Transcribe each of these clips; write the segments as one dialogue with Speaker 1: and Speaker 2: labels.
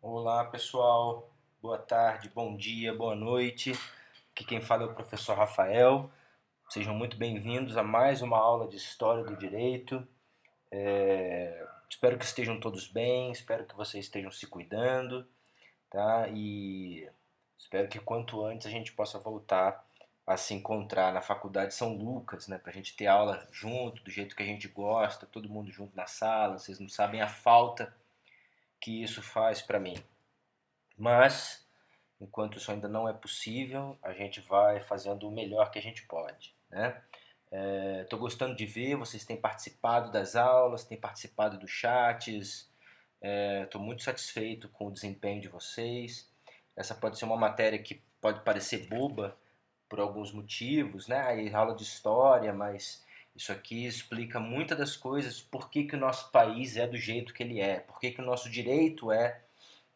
Speaker 1: Olá pessoal, boa tarde, bom dia, boa noite. Aqui quem fala é o professor Rafael. Sejam muito bem-vindos a mais uma aula de História do Direito. Espero que estejam todos bem, espero que vocês estejam se cuidando, tá? E espero que quanto antes a gente possa voltar a se encontrar na Faculdade São Lucas, né? Pra gente ter aula junto, do jeito que a gente gosta, todo mundo junto na sala. Vocês não sabem a falta que isso faz para mim. Mas enquanto isso ainda não é possível, a gente vai fazendo o melhor que a gente pode, né? Estou gostando de ver, vocês têm participado das aulas, têm participado dos chats, estou muito satisfeito com o desempenho de vocês. Essa pode ser uma matéria que pode parecer boba por alguns motivos, né? Aí aula de história, mas isso aqui explica muitas das coisas, por que que o nosso país é do jeito que ele é, por que que o nosso direito é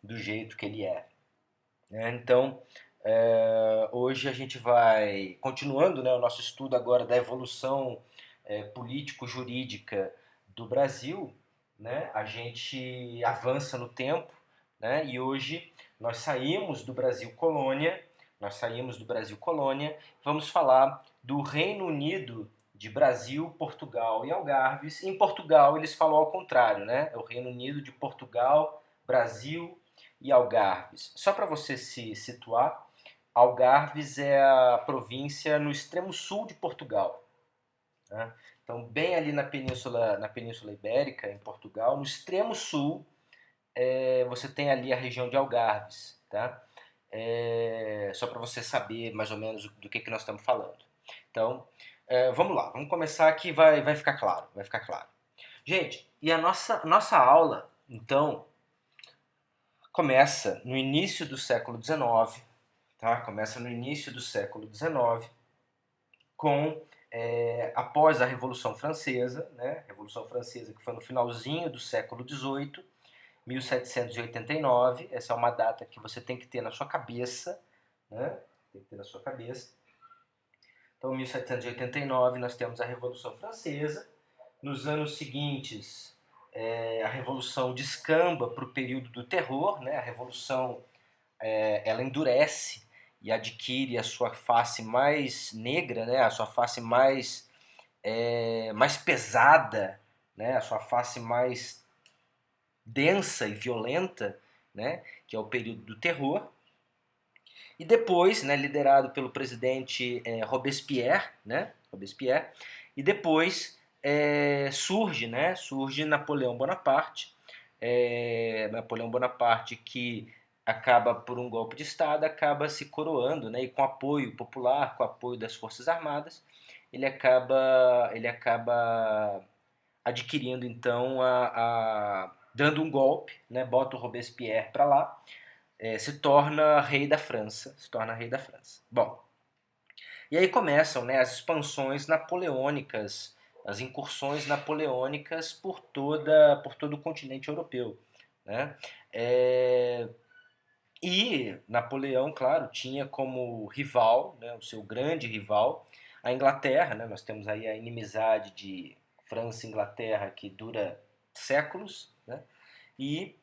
Speaker 1: do jeito que ele é. Então, hoje a gente vai, continuando, né, o nosso estudo agora da evolução político-jurídica do Brasil, né, a gente avança no tempo, né, e hoje nós saímos do Brasil colônia, vamos falar do Reino Unido de Brasil, Portugal e Algarves. Em Portugal eles falam ao contrário, né, é o Reino Unido de Portugal, Brasil e Algarves. Só para você se situar, Algarves é a província no extremo sul de Portugal, né? Então, bem ali na Península Ibérica, em Portugal, no extremo sul, você tem ali a região de Algarves, tá? Só para você saber mais ou menos do que nós estamos falando. Então, vamos lá, vamos começar aqui, vai ficar claro, vai ficar claro. Gente, e a nossa aula, então, começa no início do século XIX, tá? Começa no início do século XIX, com após a Revolução Francesa, né? Revolução Francesa que foi no finalzinho do século XVIII, 1789. Essa é uma data que você tem que ter na sua cabeça, né? Tem que ter na sua cabeça. Então, 1789 nós temos a Revolução Francesa. Nos anos seguintes, a Revolução descamba para o período do terror, né? A Revolução ela endurece e adquire a sua face mais negra, né? A sua face mais pesada, né? A sua face mais densa e violenta, né? Que é o período do terror. E depois, né, liderado pelo presidente Robespierre, né? Robespierre, e depois surge, né? Surge Napoleão Bonaparte, Napoleão Bonaparte que acaba por um golpe de Estado, acaba se coroando, né? E com apoio popular, com apoio das Forças Armadas, ele acaba adquirindo então dando um golpe, né? Bota o Robespierre para lá, se torna rei da França, se torna rei da França. Bom, e aí começam, né, as expansões napoleônicas, as incursões napoleônicas por todo o continente europeu, né? E Napoleão, claro, tinha como rival, né, o seu grande rival, a Inglaterra, né? Nós temos aí a inimizade de França e Inglaterra que dura séculos, né? E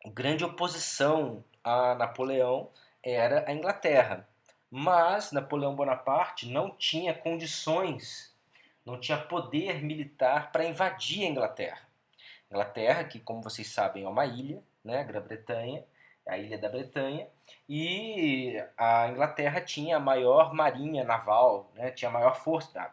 Speaker 1: a grande oposição a Napoleão era a Inglaterra. Mas Napoleão Bonaparte não tinha condições, não tinha poder militar para invadir a Inglaterra. Inglaterra, que como vocês sabem é uma ilha, né, Grã-Bretanha, a ilha da Bretanha, e a Inglaterra tinha a maior marinha naval, né, tinha a maior força,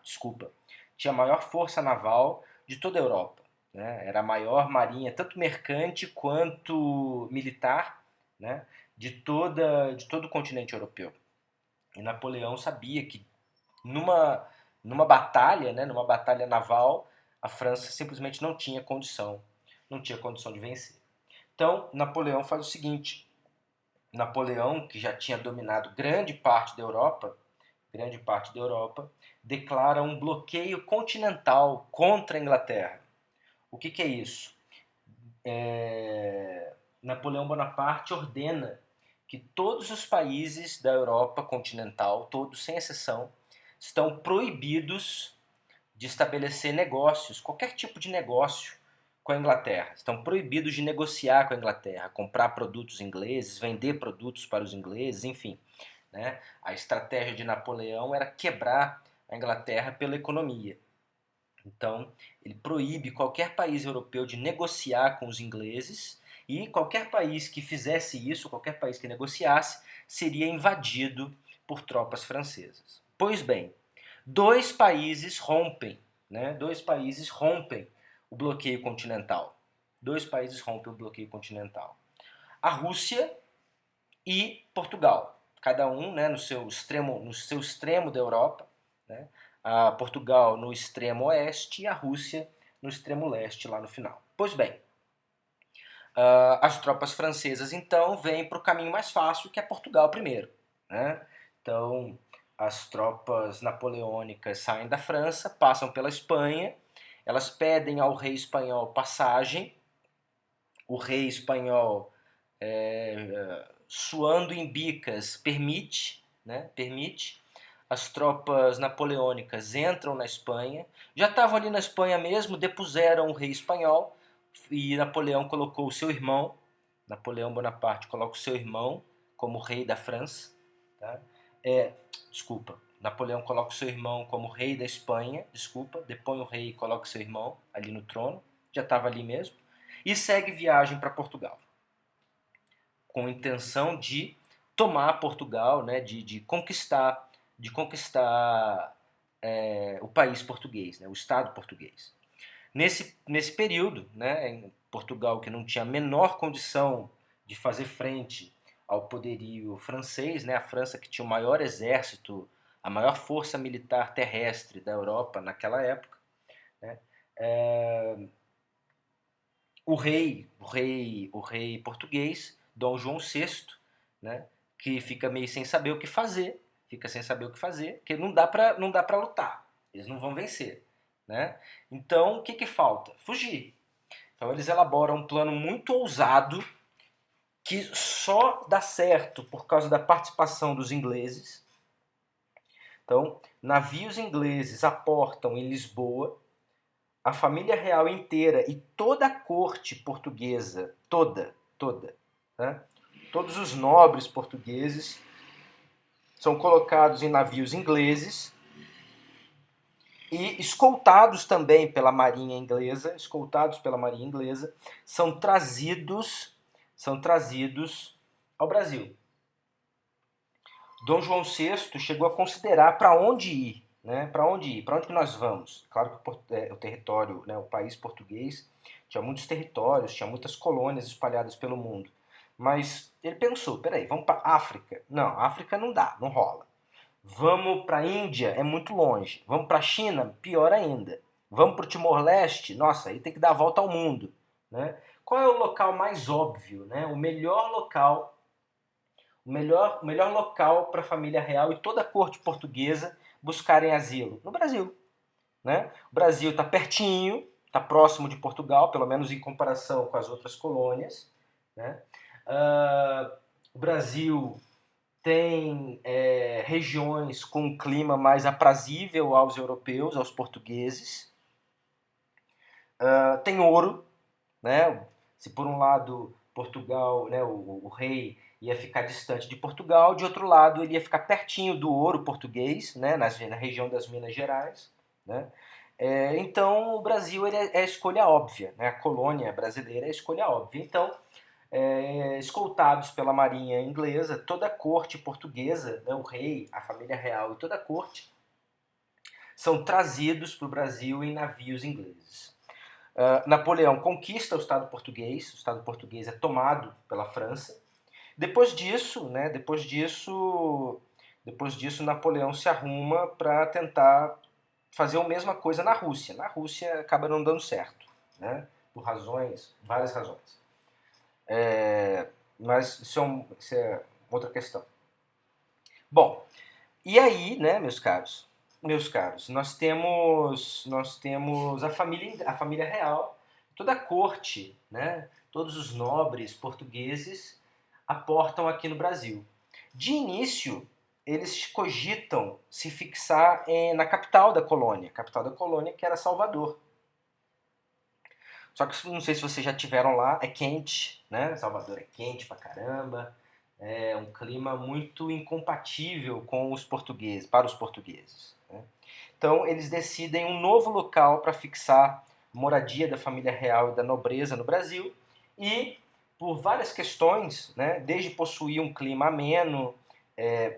Speaker 1: tinha a maior força naval de toda a Europa, né, era a maior marinha, tanto mercante quanto militar, né, de todo o continente europeu. E Napoleão sabia que numa, numa batalha, né, numa batalha naval, a França simplesmente não tinha condição de vencer. Então, Napoleão faz o seguinte: Napoleão, que já tinha dominado grande parte da Europa, declara um bloqueio continental contra a Inglaterra. O que, que é isso? Napoleão Bonaparte ordena que todos os países da Europa continental, todos sem exceção, estão proibidos de estabelecer negócios, qualquer tipo de negócio com a Inglaterra, estão proibidos de negociar com a Inglaterra, comprar produtos ingleses, vender produtos para os ingleses, enfim. Né? A estratégia de Napoleão era quebrar a Inglaterra pela economia. Então, ele proíbe qualquer país europeu de negociar com os ingleses, e qualquer país que fizesse isso, qualquer país que negociasse, seria invadido por tropas francesas. Pois bem, dois países rompem, né? Dois países rompem o bloqueio continental. Dois países rompem o bloqueio continental. A Rússia e Portugal, cada um, né, no seu extremo da Europa, né? A Portugal no extremo oeste e a Rússia no extremo leste, lá no final. Pois bem, as tropas francesas então vêm para o caminho mais fácil, que é Portugal primeiro. Né? Então, as tropas napoleônicas saem da França, passam pela Espanha, elas pedem ao rei espanhol passagem, o rei espanhol, suando em bicas, permite, né? Permite. As tropas napoleônicas entram na Espanha, já estavam ali na Espanha mesmo, depuseram o rei espanhol e Napoleão colocou o seu irmão, Napoleão Bonaparte coloca o seu irmão como rei da França, tá? Desculpa, Napoleão coloca o seu irmão como rei da Espanha, desculpa, depõe o rei e coloca o seu irmão ali no trono, já estava ali mesmo, e segue viagem para Portugal, com a intenção de tomar Portugal, né, de conquistar o país português, né, o Estado português. Nesse período, né, em Portugal, que não tinha a menor condição de fazer frente ao poderio francês, né, a França que tinha o maior exército, a maior força militar terrestre da Europa naquela época, né, o rei português, Dom João VI, né, que fica meio sem saber o que fazer, porque não dá para lutar, eles não vão vencer, né? Então, o que falta? Fugir. Então, eles elaboram um plano muito ousado que só dá certo por causa da participação dos ingleses. Então, navios ingleses aportam em Lisboa, a família real inteira e toda a corte portuguesa, toda, né? Todos os nobres portugueses são colocados em navios ingleses e escoltados também pela marinha inglesa, são trazidos ao Brasil. Dom João VI chegou a considerar para onde ir, né? Para onde que nós vamos? Claro que o território, né, o país português tinha muitos territórios, tinha muitas colônias espalhadas pelo mundo. Mas ele pensou, peraí, vamos para África? Não, África não dá, não rola. Vamos para a Índia, é muito longe. Vamos para a China, pior ainda. Vamos para o Timor-Leste, nossa, aí tem que dar a volta ao mundo. Né? Qual é o local mais óbvio, né? O melhor local para a família real e toda a corte portuguesa buscarem asilo? No Brasil. Né? O Brasil está pertinho, está próximo de Portugal, pelo menos em comparação com as outras colônias. Né? O Brasil tem regiões com um clima mais aprazível aos europeus, aos portugueses. Tem ouro, né? Se por um lado Portugal, né, o rei ia ficar distante de Portugal, de outro lado ele ia ficar pertinho do ouro português, né, na região das Minas Gerais. Né? Então o Brasil é a escolha óbvia, né? A colônia brasileira é a escolha óbvia. Então, escoltados pela marinha inglesa, toda a corte portuguesa, né, o rei, a família real e toda a corte, são trazidos para o Brasil em navios ingleses. Napoleão conquista o Estado português é tomado pela França. Depois disso, Napoleão se arruma para tentar fazer a mesma coisa na Rússia. Na Rússia acaba não dando certo, né? Por várias razões. Mas isso é outra questão. Bom, e aí, né, meus caros, nós temos a família real, toda a corte, né, todos os nobres portugueses aportam aqui no Brasil. De início, eles cogitam se fixar na capital da colônia que era Salvador. Só que não sei se vocês já tiveram lá, é quente, né? Salvador é quente pra caramba, é um clima muito incompatível com os portugueses, para os portugueses, né? Então eles decidem um novo local para fixar moradia da família real e da nobreza no Brasil e por várias questões, né, desde possuir um clima ameno,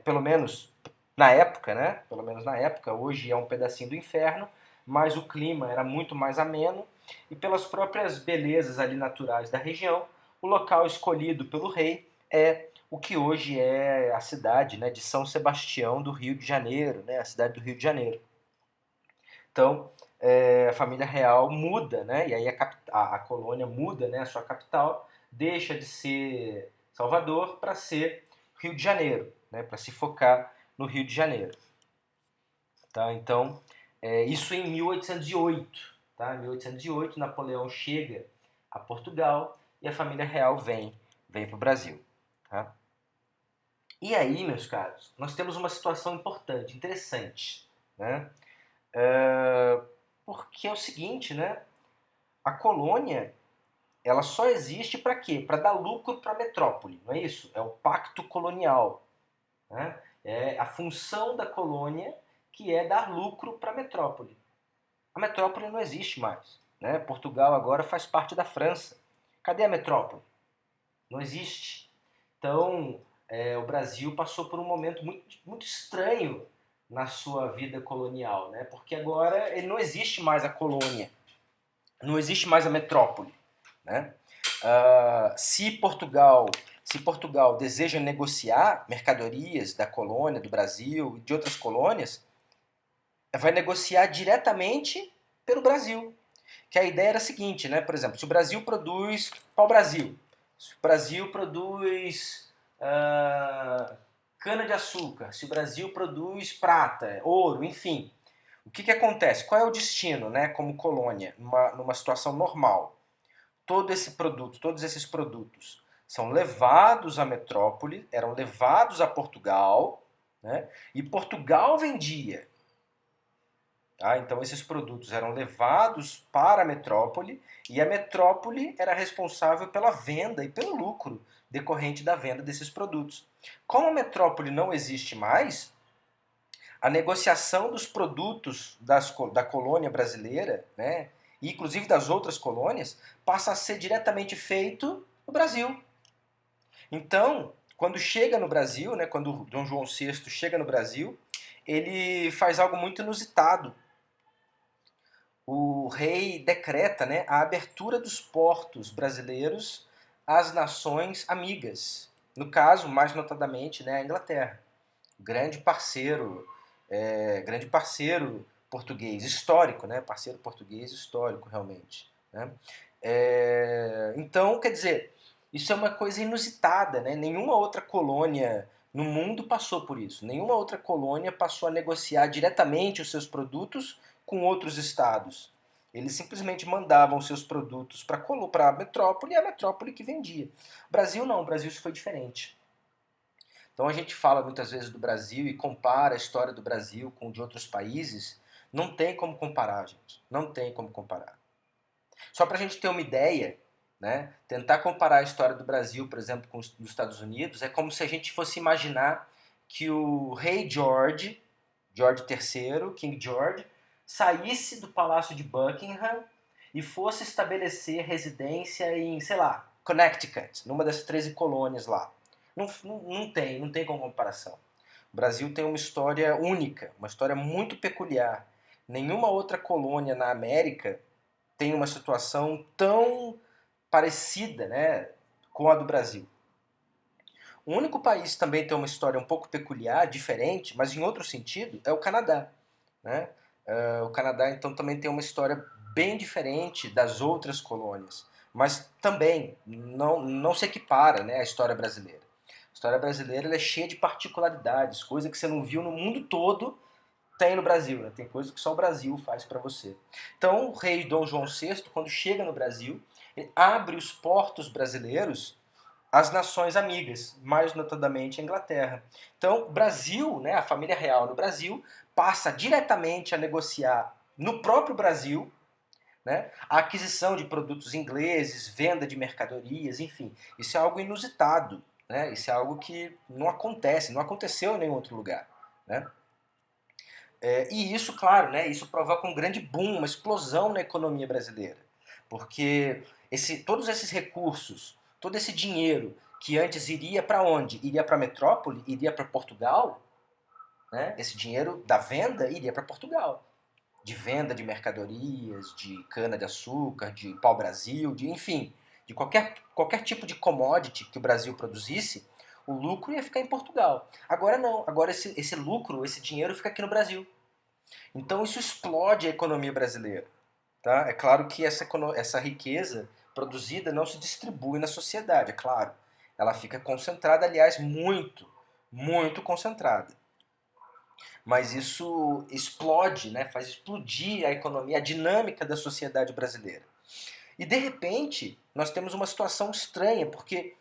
Speaker 1: pelo menos na época, né, pelo menos na época, hoje é um pedacinho do inferno, mas o clima era muito mais ameno e pelas próprias belezas ali naturais da região, o local escolhido pelo rei é o que hoje é a cidade, né, de São Sebastião do Rio de Janeiro, né, a cidade do Rio de Janeiro. Então, a família real muda, né, e aí a colônia muda, né, a sua capital, deixa de ser Salvador para ser Rio de Janeiro, né, para se focar no Rio de Janeiro. Tá? Então, isso em 1808. Tá? Em 1808, Napoleão chega a Portugal e a família real vem para o Brasil. Tá? E aí, meus caros, nós temos uma situação importante, interessante, né? Porque é o seguinte, né? A colônia, ela só existe para quê? Para dar lucro para a metrópole, não é isso? É o pacto colonial, né? É a função da colônia que é dar lucro para a metrópole. A metrópole não existe mais, né? Portugal agora faz parte da França. Cadê a metrópole? Não existe. Então, o Brasil passou por um momento muito, muito estranho na sua vida colonial, né? Porque agora ele não existe mais a colônia, não existe mais a metrópole, né? Se Portugal deseja negociar mercadorias da colônia, do Brasil e de outras colônias, vai negociar diretamente pelo Brasil. Que a ideia era a seguinte, né? Por exemplo, se o Brasil produz pau-brasil, se o Brasil produz cana-de-açúcar, se o Brasil produz prata, ouro, enfim. O que acontece? Qual é o destino, né, como colônia, numa situação normal? Todos esses produtos são levados à metrópole, eram levados a Portugal, né, e Portugal vendia. Tá? Então esses produtos eram levados para a metrópole e a metrópole era responsável pela venda e pelo lucro decorrente da venda desses produtos. Como a metrópole não existe mais, a negociação dos produtos da colônia brasileira, né, e inclusive das outras colônias, passa a ser diretamente feito no Brasil. Então, quando chega no Brasil, né, quando Dom João VI chega no Brasil, ele faz algo muito inusitado. O rei decreta, né, a abertura dos portos brasileiros às nações amigas. No caso, mais notadamente, né, a Inglaterra, grande parceiro português histórico, né, parceiro português histórico realmente, né? Então, quer dizer, isso é uma coisa inusitada, né? Nenhuma outra colônia no mundo passou por isso. Nenhuma outra colônia passou a negociar diretamente os seus produtos com outros estados. Eles simplesmente mandavam seus produtos para a metrópole e a metrópole que vendia. O Brasil não, o Brasil isso foi diferente. Então a gente fala muitas vezes do Brasil e compara a história do Brasil com de outros países. Não tem como comparar, gente. Não tem como comparar. Só para a gente ter uma ideia, né? Tentar comparar a história do Brasil, por exemplo, com os dos Estados Unidos, é como se a gente fosse imaginar que o rei George III, King George, saísse do Palácio de Buckingham e fosse estabelecer residência em, sei lá, Connecticut, numa das 13 colônias lá. Não tem como comparação. O Brasil tem uma história única, uma história muito peculiar. Nenhuma outra colônia na América tem uma situação tão parecida, né, com a do Brasil. O único país que também tem uma história um pouco peculiar, diferente, mas em outro sentido, é o Canadá, né? O Canadá, então, também tem uma história bem diferente das outras colônias, mas também não se equipara, né, à história brasileira. A história brasileira ela é cheia de particularidades, coisa que você não viu no mundo todo tem no Brasil, né? Tem coisa que só o Brasil faz para você. Então, o rei Dom João VI, quando chega no Brasil, ele abre os portos brasileiros às nações amigas, mais notadamente a Inglaterra. Então, o Brasil, né, a família real no Brasil, passa diretamente a negociar no próprio Brasil né? A aquisição de produtos ingleses, venda de mercadorias, enfim, isso é algo inusitado, né? Isso é algo que não acontece, não aconteceu em nenhum outro lugar, né? E isso, claro, né, isso provoca um grande boom, uma explosão na economia brasileira, porque todos esses recursos, todo esse dinheiro que antes iria para onde? Iria para a metrópole, iria para Portugal, né? Esse dinheiro da venda iria para Portugal, de venda de mercadorias, de cana-de-açúcar, de pau-brasil, enfim, de qualquer tipo de commodity que o Brasil produzisse, o lucro ia ficar em Portugal. Agora não, agora esse lucro, esse dinheiro fica aqui no Brasil. Então isso explode a economia brasileira. Tá? É claro que essa riqueza produzida não se distribui na sociedade, é claro. Ela fica concentrada, aliás, muito, muito concentrada. Mas isso explode, né? Faz explodir a economia, a dinâmica da sociedade brasileira. E de repente, nós temos uma situação estranha, porque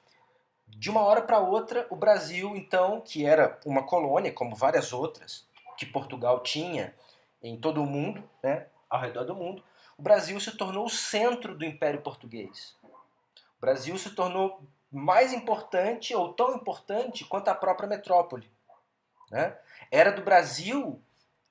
Speaker 1: de uma hora para outra, o Brasil, então, que era uma colônia, como várias outras, que Portugal tinha em todo o mundo, né, ao redor do mundo, o Brasil se tornou o centro do Império Português. O Brasil se tornou mais importante, ou tão importante, quanto a própria metrópole. Né? Era do Brasil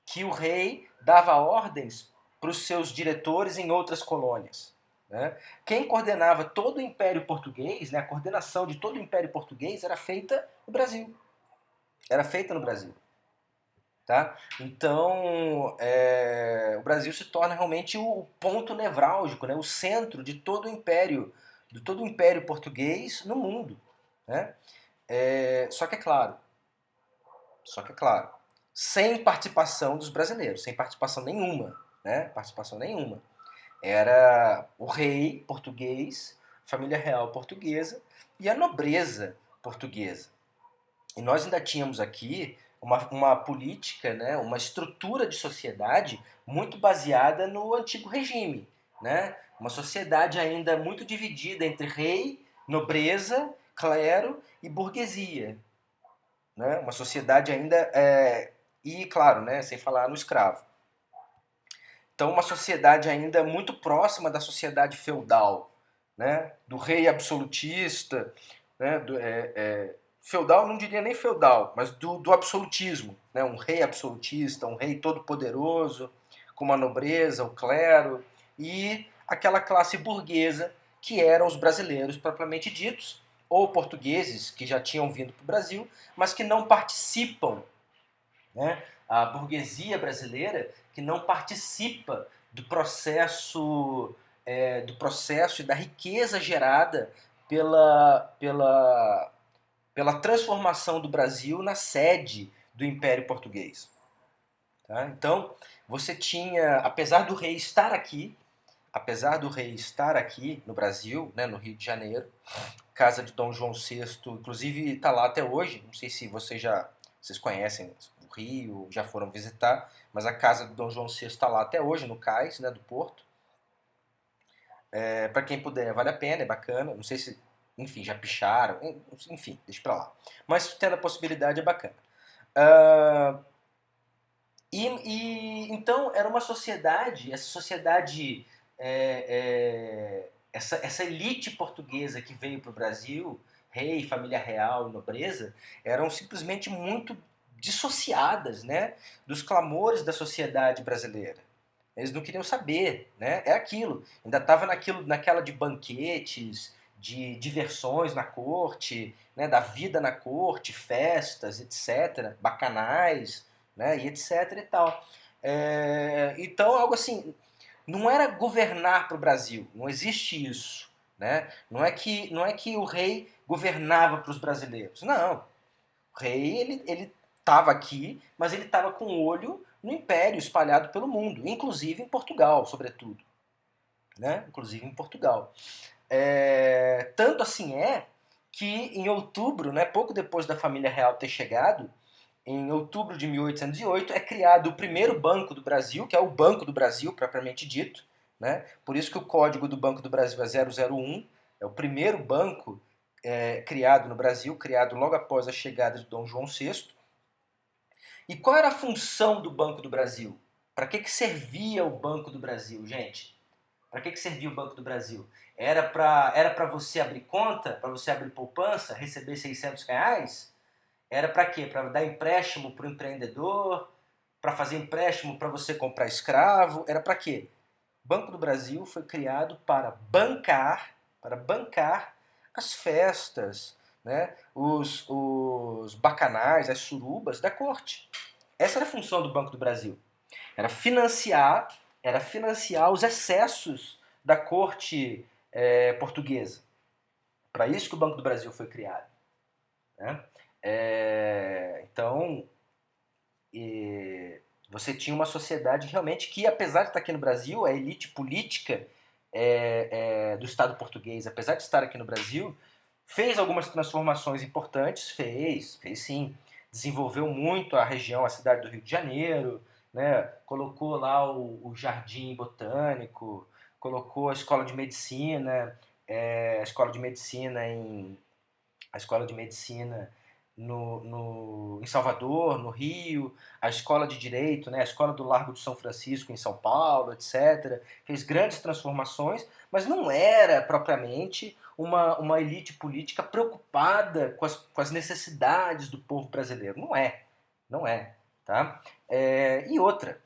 Speaker 1: que o rei dava ordens para os seus diretores em outras colônias. Né? Quem coordenava todo o Império Português, né, a coordenação de todo o Império Português era feita no Brasil. Era feita no Brasil. Tá? Então, o Brasil se torna realmente o ponto nevrálgico, né, o centro de todo o Império Português no mundo. Né? Só que é claro, sem participação dos brasileiros, sem participação nenhuma, né? Participação nenhuma. Era o rei português, a família real portuguesa e a nobreza portuguesa. E nós ainda tínhamos aqui uma política, né, uma estrutura de sociedade muito baseada no antigo regime. Né? Uma sociedade ainda muito dividida entre rei, nobreza, clero e burguesia. Né? Uma sociedade ainda... e, claro, né, sem falar no escravo. Então, uma sociedade ainda muito próxima da sociedade feudal, né? Do rei absolutista, né? Feudal, não diria nem feudal, mas do absolutismo. Né? Um rei absolutista, um rei todo-poderoso, com uma nobreza, o clero, e aquela classe burguesa que eram os brasileiros propriamente ditos, ou portugueses que já tinham vindo para o Brasil, mas que não participam, né? A burguesia brasileira que não participa do processo e da riqueza gerada pela transformação do Brasil na sede do Império Português. Tá? Então, você tinha, apesar do rei estar aqui no Brasil, né, no Rio de Janeiro, casa de Dom João VI, inclusive está lá até hoje, não sei se vocês conhecem o Rio, já foram visitar, mas a casa de Dom João VI está lá até hoje, no cais, né, do Porto. Para quem puder, vale a pena, é bacana, não sei se, enfim, já picharam, enfim, deixa pra lá. Mas tendo a possibilidade é bacana. Então era uma sociedade, essa elite portuguesa que veio para o Brasil, rei, família real e nobreza, eram simplesmente muito dissociadas, né, dos clamores da sociedade brasileira. Eles não queriam saber, né? É aquilo. Ainda estava naquela de banquetes, de diversões na corte, né, da vida na corte, festas, etc., bacanais, né, e etc. e tal. Então, algo assim, não era governar para o Brasil, não existe isso. Né? Não é que o rei governava para os brasileiros, não. O rei ele estava aqui, mas ele estava com o olho no império espalhado pelo mundo, inclusive em Portugal, sobretudo. Né? Inclusive em Portugal. Tanto assim que em outubro, né, pouco depois da família real ter chegado, em outubro de 1808, é criado o primeiro Banco do Brasil, que é o Banco do Brasil, propriamente dito. Né? Por isso que o código do Banco do Brasil é 001, é o primeiro banco criado no Brasil, criado logo após a chegada de Dom João VI. E qual era a função do Banco do Brasil? Para que servia o Banco do Brasil, gente? Para que servia o Banco do Brasil? Era para você abrir conta, para você abrir poupança, receber R$ 600? Era para quê? Para dar empréstimo para o empreendedor, para fazer empréstimo para você comprar escravo? Era para quê? O Banco do Brasil foi criado para bancar as festas, né? os bacanais, as surubas da corte. Essa era a função do Banco do Brasil. Era financiar, era financiar os excessos da corte portuguesa. Para isso que o Banco do Brasil foi criado, né? Então, você tinha uma sociedade realmente que, apesar de estar aqui no Brasil, a elite política do Estado português, apesar de estar aqui no Brasil, fez algumas transformações importantes, fez sim. Desenvolveu muito a região, a cidade do Rio de Janeiro, né? Colocou lá o Jardim Botânico, colocou a escola de medicina, a escola de medicina a escola de medicina em Salvador, no Rio, a escola de direito, né, a escola do Largo de São Francisco em São Paulo, etc. Fez grandes transformações, mas não era propriamente uma elite política preocupada com as necessidades do povo brasileiro. Não é, tá? E outra,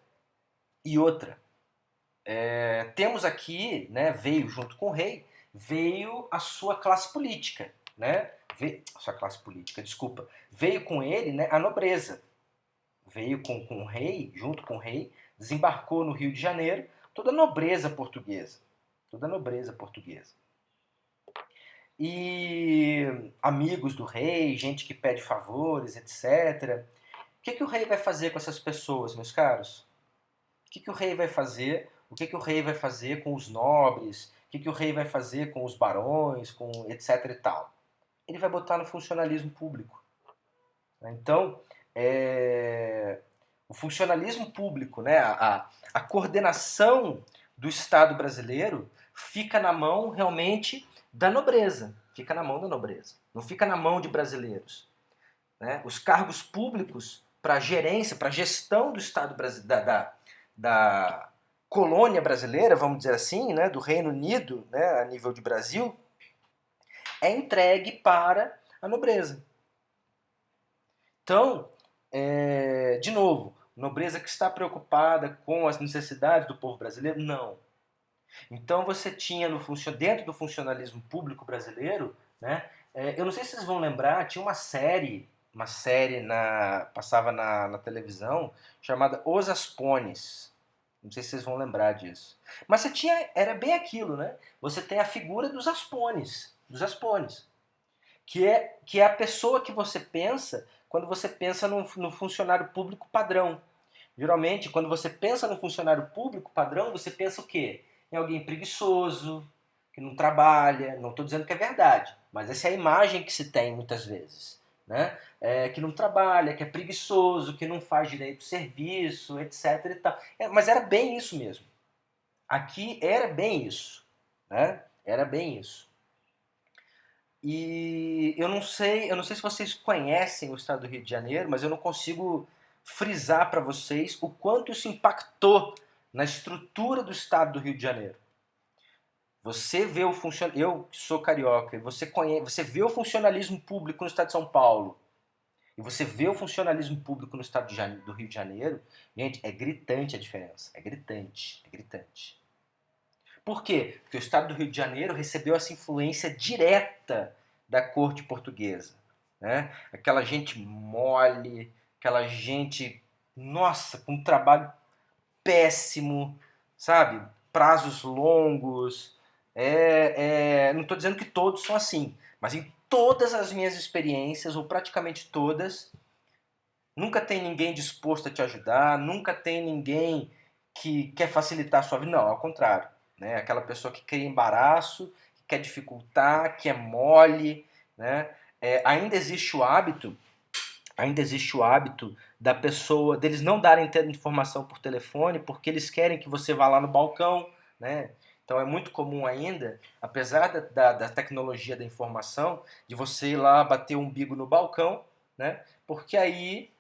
Speaker 1: temos aqui, né, veio junto com o rei, veio a sua classe política, né? A sua classe política, desculpa. Veio com ele, né, a nobreza. Veio com o rei, junto com o rei, desembarcou no Rio de Janeiro toda a nobreza portuguesa. Toda a nobreza portuguesa. E amigos do rei, gente que pede favores, etc. O que o rei vai fazer com essas pessoas, meus caros? O que o rei vai fazer? O que o rei vai fazer com os nobres? O que o rei vai fazer com os barões, com etc e tal? Ele vai botar no funcionalismo público. Então, o funcionalismo público, né, a coordenação do Estado brasileiro fica na mão realmente da nobreza. Fica na mão da nobreza. Não fica na mão de brasileiros. Né? Os cargos públicos para gerência, para gestão do Estado brasileiro, da colônia brasileira, vamos dizer assim, né, do Reino Unido, né, a nível de Brasil, é entregue para a nobreza. Então, de novo, nobreza que está preocupada com as necessidades do povo brasileiro? Não. Então você tinha dentro do funcionalismo público brasileiro, né, eu não sei se vocês vão lembrar, tinha uma série passava na televisão, chamada Os Aspones. Não sei se vocês vão lembrar disso. Mas era bem aquilo, né? Você tem a figura dos Aspones, que é a pessoa que você pensa quando você pensa no funcionário público padrão. Geralmente, quando você pensa no funcionário público padrão, você pensa o quê? Em alguém preguiçoso, que não trabalha. Não estou dizendo que é verdade, mas essa é a imagem que se tem muitas vezes. Né? Que não trabalha, que é preguiçoso, que não faz direito ao serviço, etc. E tal. Mas era bem isso mesmo. Aqui era bem isso. Né? Era bem isso. E eu não sei se vocês conhecem o estado do Rio de Janeiro, mas eu não consigo frisar para vocês o quanto isso impactou na estrutura do estado do Rio de Janeiro. Você vê eu que sou carioca, você vê o funcionalismo público no estado de São Paulo, e você vê o funcionalismo público no estado do Rio de Janeiro, gente, é gritante a diferença. É gritante, é gritante. Por quê? Porque o estado do Rio de Janeiro recebeu essa influência direta da corte portuguesa. Né? Aquela gente mole, aquela gente, nossa, com um trabalho péssimo, sabe? Prazos longos. Não estou dizendo que todos são assim, mas em todas as minhas experiências, ou praticamente todas, nunca tem ninguém disposto a te ajudar, nunca tem ninguém que quer facilitar a sua vida. Não, ao contrário. Né? Aquela pessoa que cria embaraço, que quer dificultar, que é mole. Né? Ainda existe o hábito da pessoa, deles não darem informação por telefone, porque eles querem que você vá lá no balcão. Né? Então é muito comum ainda, apesar da tecnologia da informação, de você ir lá bater o umbigo no balcão, né? Porque aí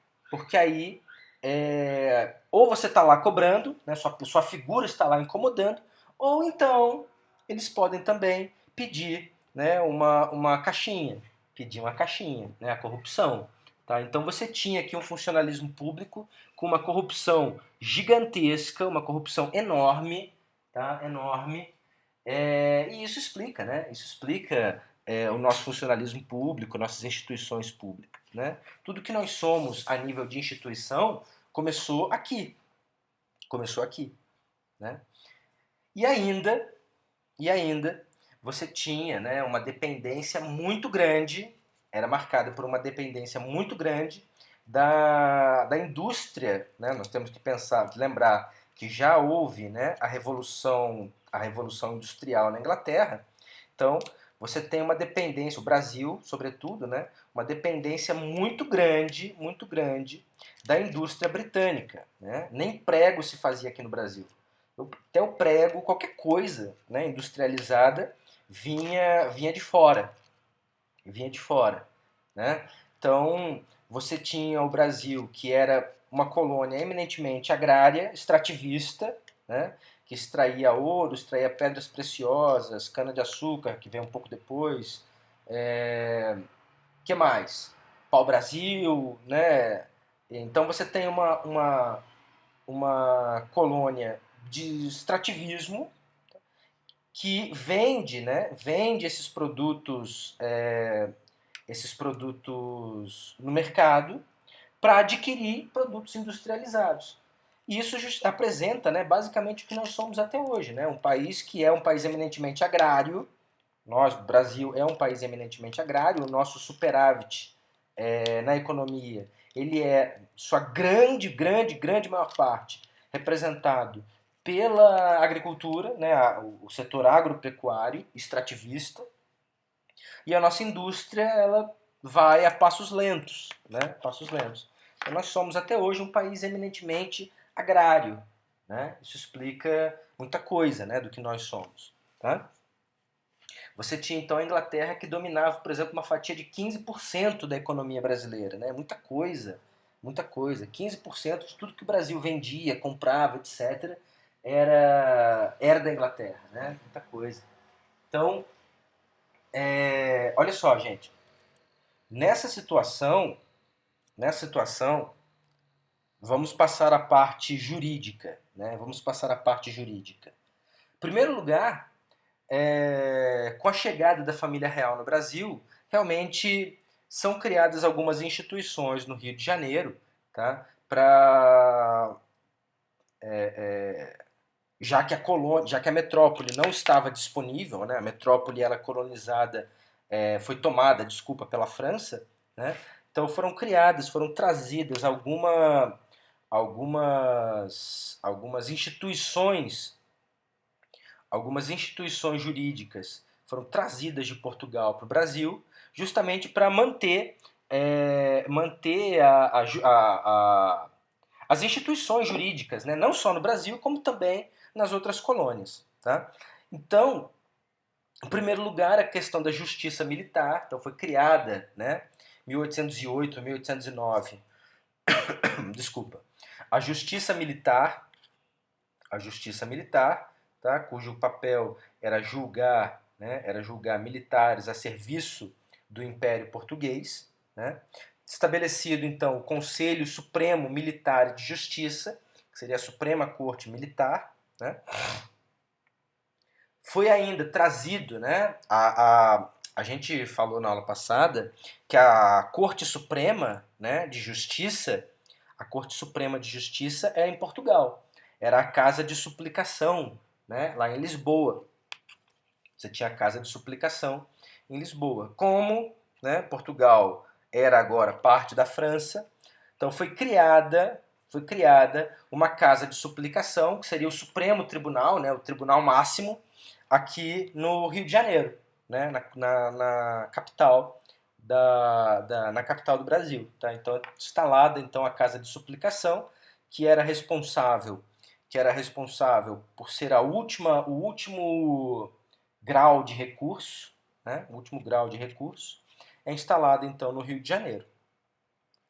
Speaker 1: ou você está lá cobrando, né? sua figura está lá incomodando, Ou então, eles podem também pedir, né, uma caixinha, pedir uma caixinha, né, a corrupção. Tá? Então você tinha aqui um funcionalismo público com uma corrupção gigantesca, uma corrupção enorme, tá? Enorme. E isso explica, né? Isso explica o nosso funcionalismo público, nossas instituições públicas, né? Tudo que nós somos a nível de instituição começou aqui, começou aqui, né? E ainda, e ainda, você tinha, né, uma dependência muito grande, era marcada por uma dependência muito grande da indústria, né? Nós temos que pensar, lembrar que já houve, né, a revolução industrial na Inglaterra. Então, você tem uma dependência, o Brasil, sobretudo, né, uma dependência muito grande da indústria britânica, né? Nem prego se fazia aqui no Brasil. Até o prego, qualquer coisa, né, industrializada, vinha de fora, vinha de fora, né? Então, você tinha o Brasil, que era uma colônia eminentemente agrária, extrativista, né? Que extraía ouro, extraía pedras preciosas, cana-de-açúcar, que veio um pouco depois. Que mais? Pau-Brasil, né? Então você tem uma colônia de extrativismo que vende, né? Vende esses produtos no mercado para adquirir produtos industrializados. E isso apresenta, né, basicamente o que nós somos até hoje, né? Um país que é um país eminentemente agrário. Nós, o Brasil, é um país eminentemente agrário. O nosso superávit na economia, ele é, sua grande maior parte, representado pela agricultura, né, o setor agropecuário, extrativista, e a nossa indústria, ela vai a passos lentos, né? Passos lentos. Então nós somos até hoje um país eminentemente agrário, né? Isso explica muita coisa, né, do que nós somos, tá? Você tinha então a Inglaterra que dominava, por exemplo, uma fatia de 15% da economia brasileira, né? Muita coisa, muita coisa. 15% de tudo que o Brasil vendia, comprava, etc., era da Inglaterra, né? Muita coisa. Então, olha só, gente. Nessa situação, nessa situação, vamos passar à parte jurídica, né? Vamos passar à parte jurídica. Em primeiro lugar, com a chegada da família real no Brasil, realmente são criadas algumas instituições no Rio de Janeiro, tá? Para já que a metrópole não estava disponível, né? A metrópole era colonizada, foi tomada, desculpa, pela França, né? Então foram trazidas algumas instituições jurídicas foram trazidas de Portugal para o Brasil, justamente para manter as instituições jurídicas, né? Não só no Brasil, como também nas outras colônias. Tá? Então, em primeiro lugar, a questão da justiça militar, então foi criada, né, 1808, 1809, desculpa, a justiça militar, tá, cujo papel era julgar militares a serviço do Império Português, né? Estabelecido então o Conselho Supremo Militar de Justiça, que seria a Suprema Corte Militar, né? Foi ainda trazido, né? A gente falou na aula passada que a Corte Suprema, né, de Justiça, a Corte Suprema de Justiça é em Portugal. Era a Casa de Suplicação, né, lá em Lisboa. Você tinha a Casa de Suplicação em Lisboa. Como, né, Portugal era agora parte da França, então foi criada uma Casa de Suplicação, que seria o Supremo Tribunal, né, o Tribunal Máximo, aqui no Rio de Janeiro, né, na capital na capital do Brasil. Tá? Então, instalada então a Casa de Suplicação, que era responsável por ser o último grau de recurso, né, o último grau de recurso, é instalada então no Rio de Janeiro.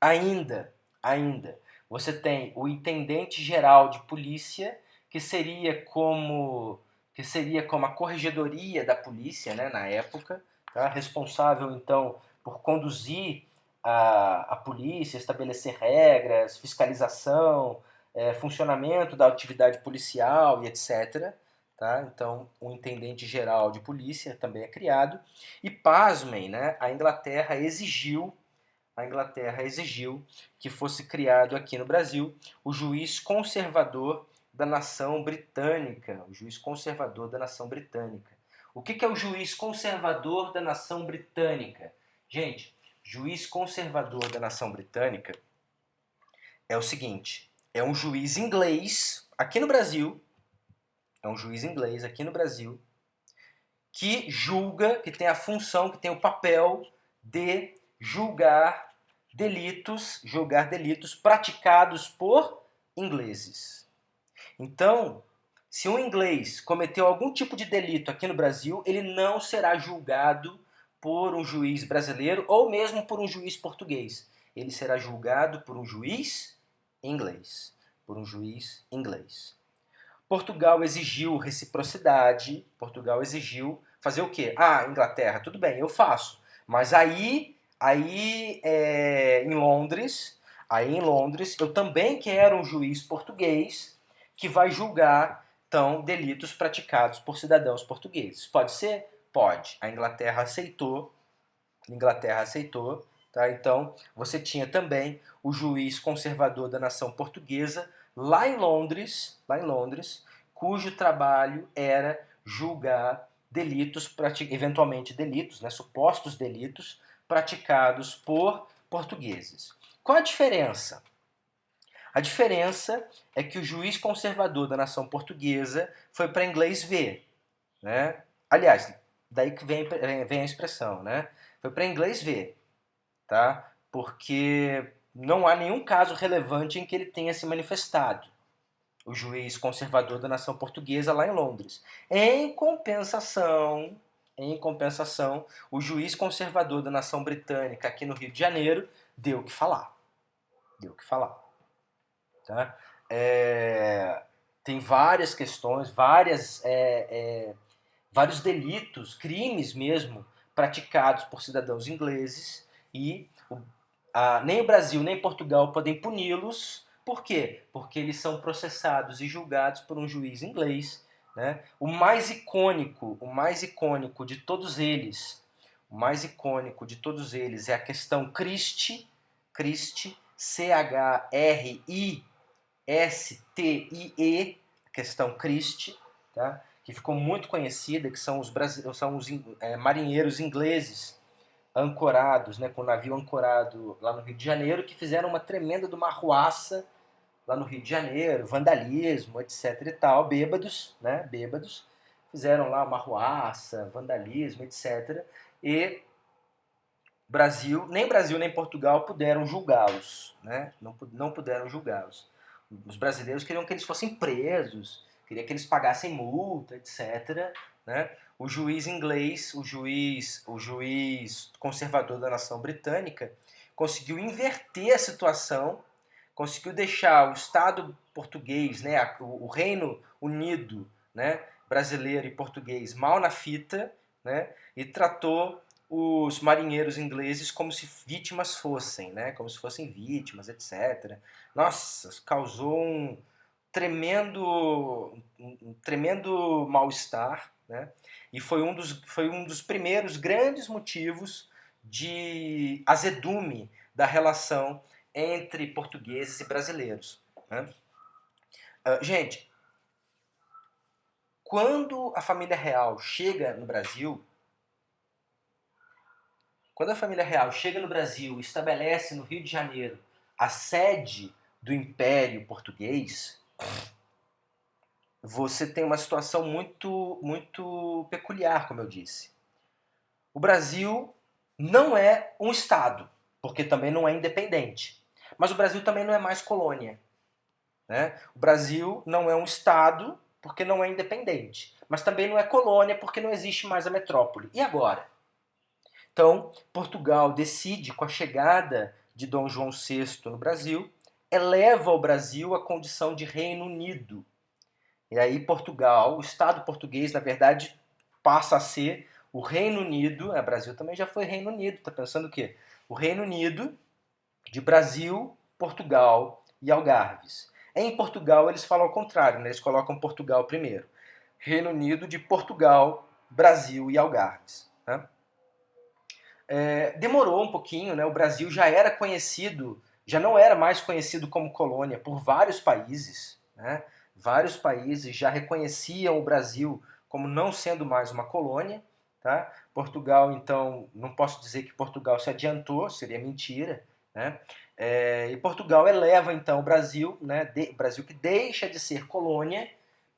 Speaker 1: Ainda, você tem o intendente geral de polícia, que seria que seria como a corregedoria da polícia, né, na época, tá? Responsável, então, por conduzir a polícia, estabelecer regras, fiscalização, funcionamento da atividade policial e etc. Tá? Então, um intendente geral de polícia também é criado. E pasmem, né, a Inglaterra exigiu que fosse criado aqui no Brasil o juiz conservador da nação britânica. O juiz conservador da nação britânica. O que é o juiz conservador da nação britânica? Gente, juiz conservador da nação britânica é o seguinte: é um juiz inglês aqui no Brasil, que julga, que tem a função, que tem o papel de julgar delitos praticados por ingleses. Então, se um inglês cometeu algum tipo de delito aqui no Brasil, ele não será julgado por um juiz brasileiro ou mesmo por um juiz português. Ele será julgado por um juiz inglês. Portugal exigiu reciprocidade. Portugal exigiu fazer o quê? Inglaterra, tudo bem, eu faço. Mas em Londres, eu também quero um juiz português que vai julgar, então, delitos praticados por cidadãos portugueses. Pode ser? Pode. A Inglaterra aceitou. Tá? Então, você tinha também o juiz conservador da nação portuguesa lá em Londres, cujo trabalho era julgar delitos, eventualmente delitos, né, supostos delitos praticados por portugueses. Qual a diferença? A diferença é que o juiz conservador da nação portuguesa foi para inglês ver, né? Aliás, daí que vem a expressão, né? Foi para inglês ver, tá? Porque não há nenhum caso relevante em que ele tenha se manifestado, o juiz conservador da nação portuguesa lá em Londres. Em compensação, o juiz conservador da nação britânica aqui no Rio de Janeiro deu o que falar. Tá? Tem várias questões, vários delitos, crimes mesmo, praticados por cidadãos ingleses e nem o Brasil nem Portugal podem puni-los. Por quê? Porque eles são processados e julgados por um juiz inglês. Né? O mais icônico de todos eles, é a questão Christie, C-H-R-I-S-T-I-E, questão Christie, tá? Que ficou muito conhecida, que são os marinheiros ingleses ancorados, né, com o navio ancorado lá no Rio de Janeiro, que fizeram uma tremenda de uma arruaça lá no Rio de Janeiro, vandalismo, etc e tal, bêbados, fizeram lá uma arruaça, vandalismo, etc. E nem Brasil nem Portugal puderam julgá-los, né? Não puderam julgá-los. Os brasileiros queriam que eles fossem presos, queriam que eles pagassem multa, etc. Né? O juiz inglês, o juiz conservador da nação britânica, conseguiu inverter a situação, conseguiu deixar o Estado português, né, o Reino Unido, né, brasileiro e português, mal na fita, né, e tratou os marinheiros ingleses como se vítimas fossem, né, como se fossem vítimas, etc. Nossa, causou um tremendo mal-estar, né? E foi um dos primeiros grandes motivos de azedume da relação entre portugueses e brasileiros. Né? Gente, quando a família real chega no Brasil, e estabelece no Rio de Janeiro a sede do Império Português, você tem uma situação muito, muito peculiar, como eu disse. O Brasil não é um Estado, porque também não é independente. Mas o Brasil também não é mais colônia. Né? O Brasil não é um Estado, porque não é independente. Mas também não é colônia, porque não existe mais a metrópole. E agora? Então, Portugal decide, com a chegada de Dom João VI no Brasil, eleva o Brasil à condição de Reino Unido. E aí Portugal, o Estado português, na verdade, passa a ser o Reino Unido. O Brasil também já foi Reino Unido, tá pensando o quê? O Reino Unido de Brasil, Portugal e Algarves. Em Portugal eles falam ao contrário, né? Eles colocam Portugal primeiro. Reino Unido de Portugal, Brasil e Algarves. Né? Demorou um pouquinho, né? O Brasil já era conhecido, já não era mais conhecido como colônia por vários países. Né? Vários países já reconheciam o Brasil como não sendo mais uma colônia. Tá? Portugal, então, não posso dizer que Portugal se adiantou, seria mentira. Né? E Portugal eleva, então, o Brasil, né? O Brasil que deixa de ser colônia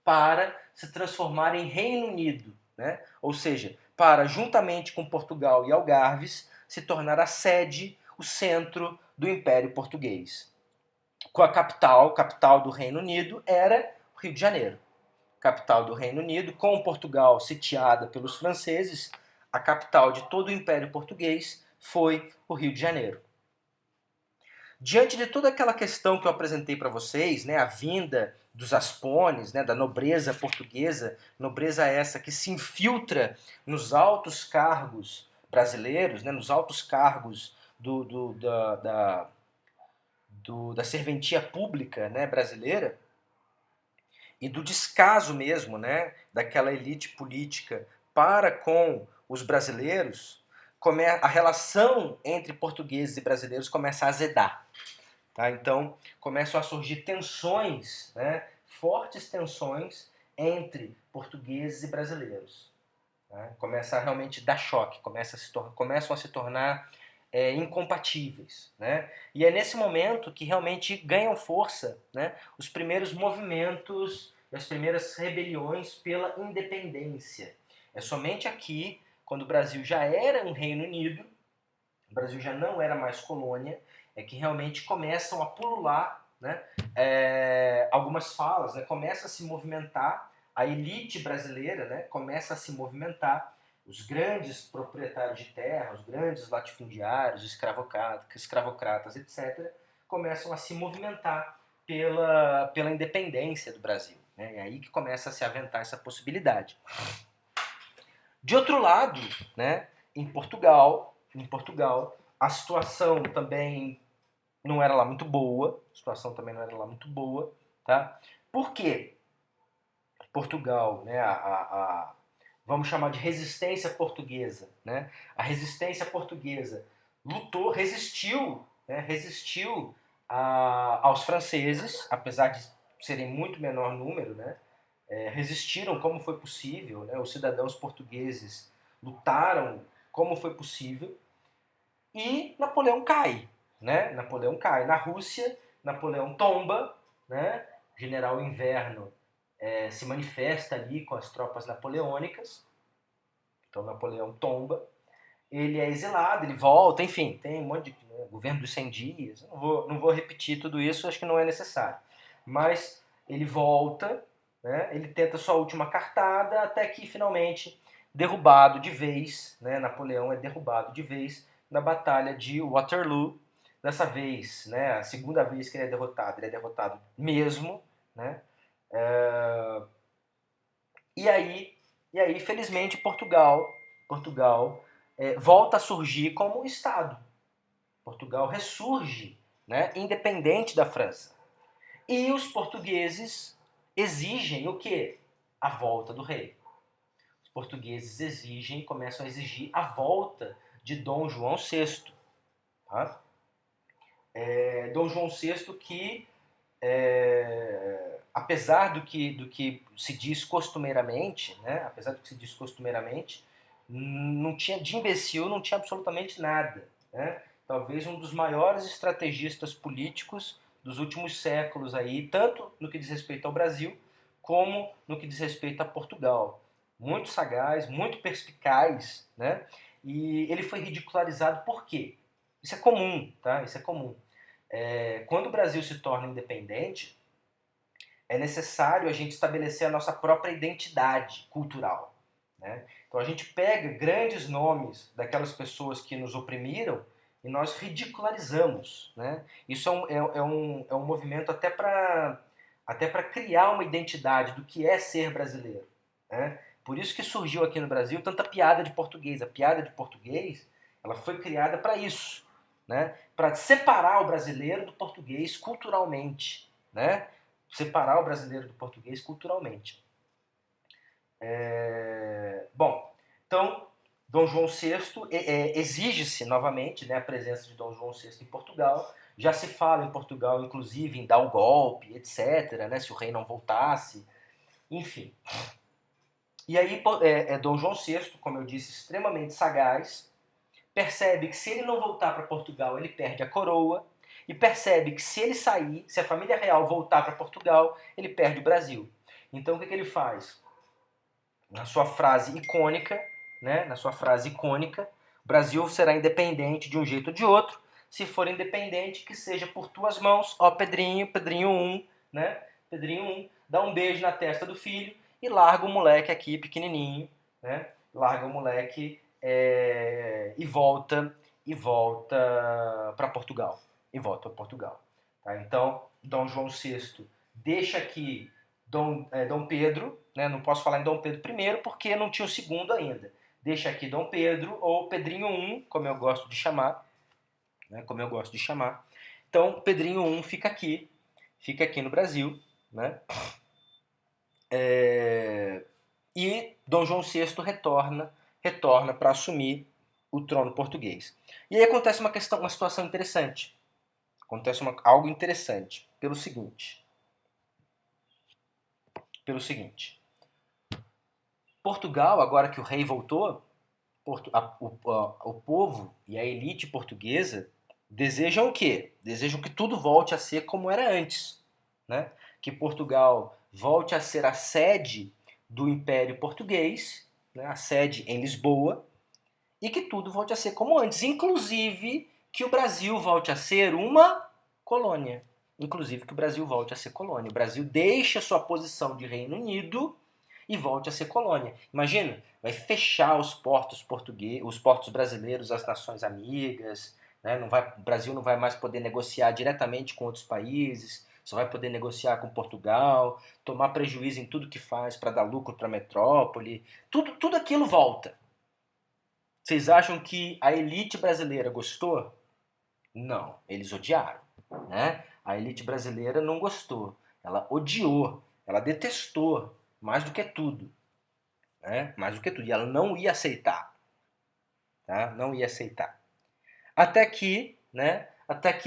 Speaker 1: para se transformar em Reino Unido. Né? Ou seja, para, juntamente com Portugal e Algarves, se tornar a sede, o centro do Império Português. Com a capital do Reino Unido, era o Rio de Janeiro. Capital do Reino Unido, com Portugal sitiada pelos franceses, a capital de todo o Império Português foi o Rio de Janeiro. Diante de toda aquela questão que eu apresentei para vocês, né, a vinda dos aspones, né, da nobreza portuguesa, nobreza essa que se infiltra nos altos cargos brasileiros, né, nos altos cargos da serventia pública, né, brasileira, e do descaso mesmo, né, daquela elite política para com os brasileiros, a relação entre portugueses e brasileiros começa a azedar. Tá? Então, começam a surgir tensões, né? Fortes tensões entre portugueses e brasileiros. Né? Começa a realmente dar choque, começam a se tornar incompatíveis. Né? E é nesse momento que realmente ganham força, né, os primeiros movimentos, as primeiras rebeliões pela independência. É somente aqui, quando o Brasil já era um Reino Unido, o Brasil já não era mais colônia, é que realmente começam a pulular, né, algumas falas, né, começa a se movimentar, a elite brasileira, né, começa a se movimentar, os grandes proprietários de terra, os grandes latifundiários, escravocratas, etc., começam a se movimentar pela independência do Brasil. Né, é aí que começa a se aventar essa possibilidade. De outro lado, né, em Portugal, a situação também não era lá muito boa. Tá? Por quê? Portugal, né, vamos chamar de resistência portuguesa. Né? A resistência portuguesa resistiu aos franceses, apesar de serem muito menor número, né? Resistiram como foi possível, né? Os cidadãos portugueses lutaram como foi possível, e Napoleão cai. Né? Napoleão cai. Na Rússia, Napoleão tomba, né? General Inverno se manifesta ali com as tropas napoleônicas, então Napoleão tomba, ele é exilado, ele volta, enfim, tem um monte de governo dos 100 dias, não vou repetir tudo isso, acho que não é necessário, mas ele volta, né? Ele tenta sua última cartada, até que finalmente, derrubado de vez, né? Napoleão é derrubado de vez na Batalha de Waterloo. Dessa vez, né, a segunda vez que ele é derrotado mesmo, né? E aí, felizmente, Portugal volta a surgir como Estado. Portugal ressurge, né, independente da França. E os portugueses exigem o quê? A volta do rei. Os portugueses começam a exigir a volta de Dom João VI. Tá? Dom João VI que, apesar do que se diz costumeiramente, né, não tinha de imbecil, não tinha absolutamente nada. Né? Talvez um dos maiores estrategistas políticos dos últimos séculos aí, tanto no que diz respeito ao Brasil, como no que diz respeito a Portugal. Muito sagaz, muito perspicaz, né? E ele foi ridicularizado por quê? Isso é comum, tá? Isso é comum. Quando o Brasil se torna independente, é necessário a gente estabelecer a nossa própria identidade cultural. Né? Então a gente pega grandes nomes daquelas pessoas que nos oprimiram e nós ridicularizamos. Né? Isso é um movimento até para até para criar uma identidade do que é ser brasileiro, né? Por isso que surgiu aqui no Brasil tanta piada de português. A piada de português, ela foi criada para isso, né? Para separar o brasileiro do português culturalmente, né? Separar o brasileiro do português culturalmente. Bom, então Dom João VI exige-se novamente, né, a presença de Dom João VI em Portugal. Já se fala em Portugal, inclusive, em dar o golpe, etc., né, se o rei não voltasse, enfim. E aí Dom João VI, como eu disse, extremamente sagaz, percebe que se ele não voltar para Portugal, ele perde a coroa, e percebe que se ele sair, se a família real voltar para Portugal, ele perde o Brasil. Então o que ele faz? Na sua frase icônica, né? Na sua frase icônica, o Brasil será independente de um jeito ou de outro. Se for independente, que seja por tuas mãos, ó Pedrinho, Pedrinho 1, né? Pedrinho 1, dá um beijo na testa do filho e larga o moleque aqui pequenininho, né? Larga o moleque e volta para Portugal. E volta para Portugal. Tá? Então, Dom João VI deixa aqui Dom Pedro, né? Não posso falar em Dom Pedro I porque não tinha o segundo ainda. Deixa aqui Dom Pedro ou Pedrinho I, como eu gosto de chamar, né? Como eu gosto de chamar. Então, Pedrinho I fica aqui no Brasil, né? E Dom João VI retorna para assumir o trono português. E aí acontece uma situação interessante. Acontece algo interessante pelo seguinte. Portugal, agora que o rei voltou, o povo e a elite portuguesa desejam o quê? Desejam que tudo volte a ser como era antes, né? Que Portugal volte a ser a sede do Império Português, né? A sede em Lisboa, e que tudo volte a ser como antes, inclusive que o Brasil volte a ser uma colônia. Inclusive que o Brasil volte a ser colônia. O Brasil deixa sua posição de Reino Unido e volte a ser colônia. Imagina, vai fechar os portos portugueses, os portos brasileiros às nações amigas, né? O Brasil não vai mais poder negociar diretamente com outros países, só vai poder negociar com Portugal, tomar prejuízo em tudo que faz para dar lucro para a metrópole. Tudo aquilo volta. Vocês acham que a elite brasileira gostou? Não, eles odiaram, né? A elite brasileira não gostou, ela odiou, ela detestou, mais do que tudo, né? Mais do que tudo, e ela não ia aceitar, tá? Não ia aceitar. Até que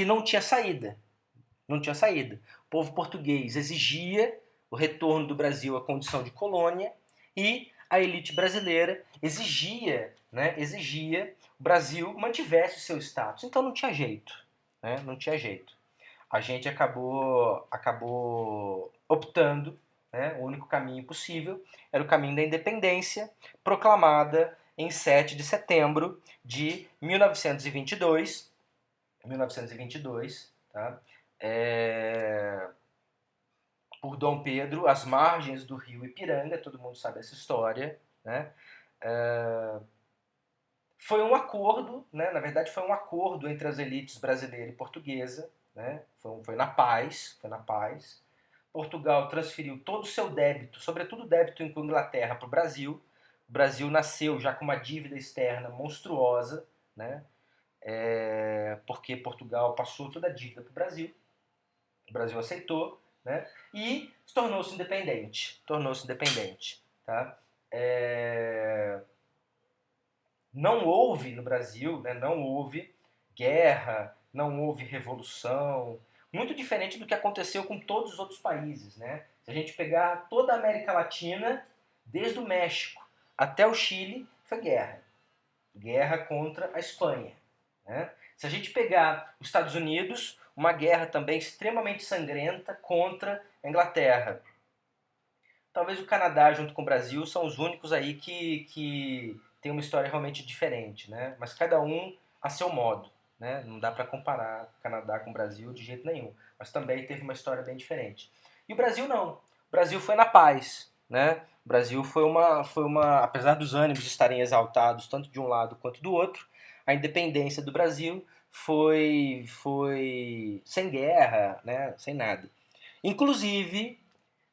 Speaker 1: não tinha saída, não tinha saída. O povo português exigia o retorno do Brasil à condição de colônia e a elite brasileira exigia o Brasil mantivesse o seu status. Então não tinha jeito, né? Não tinha jeito. A gente acabou optando, né? O único caminho possível era o caminho da independência, proclamada em 7 de setembro de 1922, tá? Por Dom Pedro, às margens do rio Ipiranga, todo mundo sabe essa história, né? Foi um acordo, né? Na verdade foi um acordo entre as elites brasileira e portuguesa, né? Foi na paz. Portugal transferiu todo o seu débito, sobretudo o débito com a Inglaterra, para o Brasil. O Brasil nasceu já com uma dívida externa monstruosa, né? Porque Portugal passou toda a dívida para o Brasil. O Brasil aceitou, né? E tornou-se independente. Tá? Não houve no Brasil, né, não houve guerra, não houve revolução, muito diferente do que aconteceu com todos os outros países, né? Se a gente pegar toda a América Latina, desde o México até o Chile, foi guerra contra a Espanha, né? Se a gente pegar os Estados Unidos, uma guerra também extremamente sangrenta contra a Inglaterra. Talvez o Canadá junto com o Brasil são os únicos aí que tem uma história realmente diferente, né? Mas cada um a seu modo, né? Não dá para comparar Canadá com o Brasil de jeito nenhum. Mas também teve uma história bem diferente. E o Brasil não. O Brasil foi na paz, né? O Brasil apesar dos ânimos estarem exaltados tanto de um lado quanto do outro, a independência do Brasil foi sem guerra, né? Sem nada. Inclusive,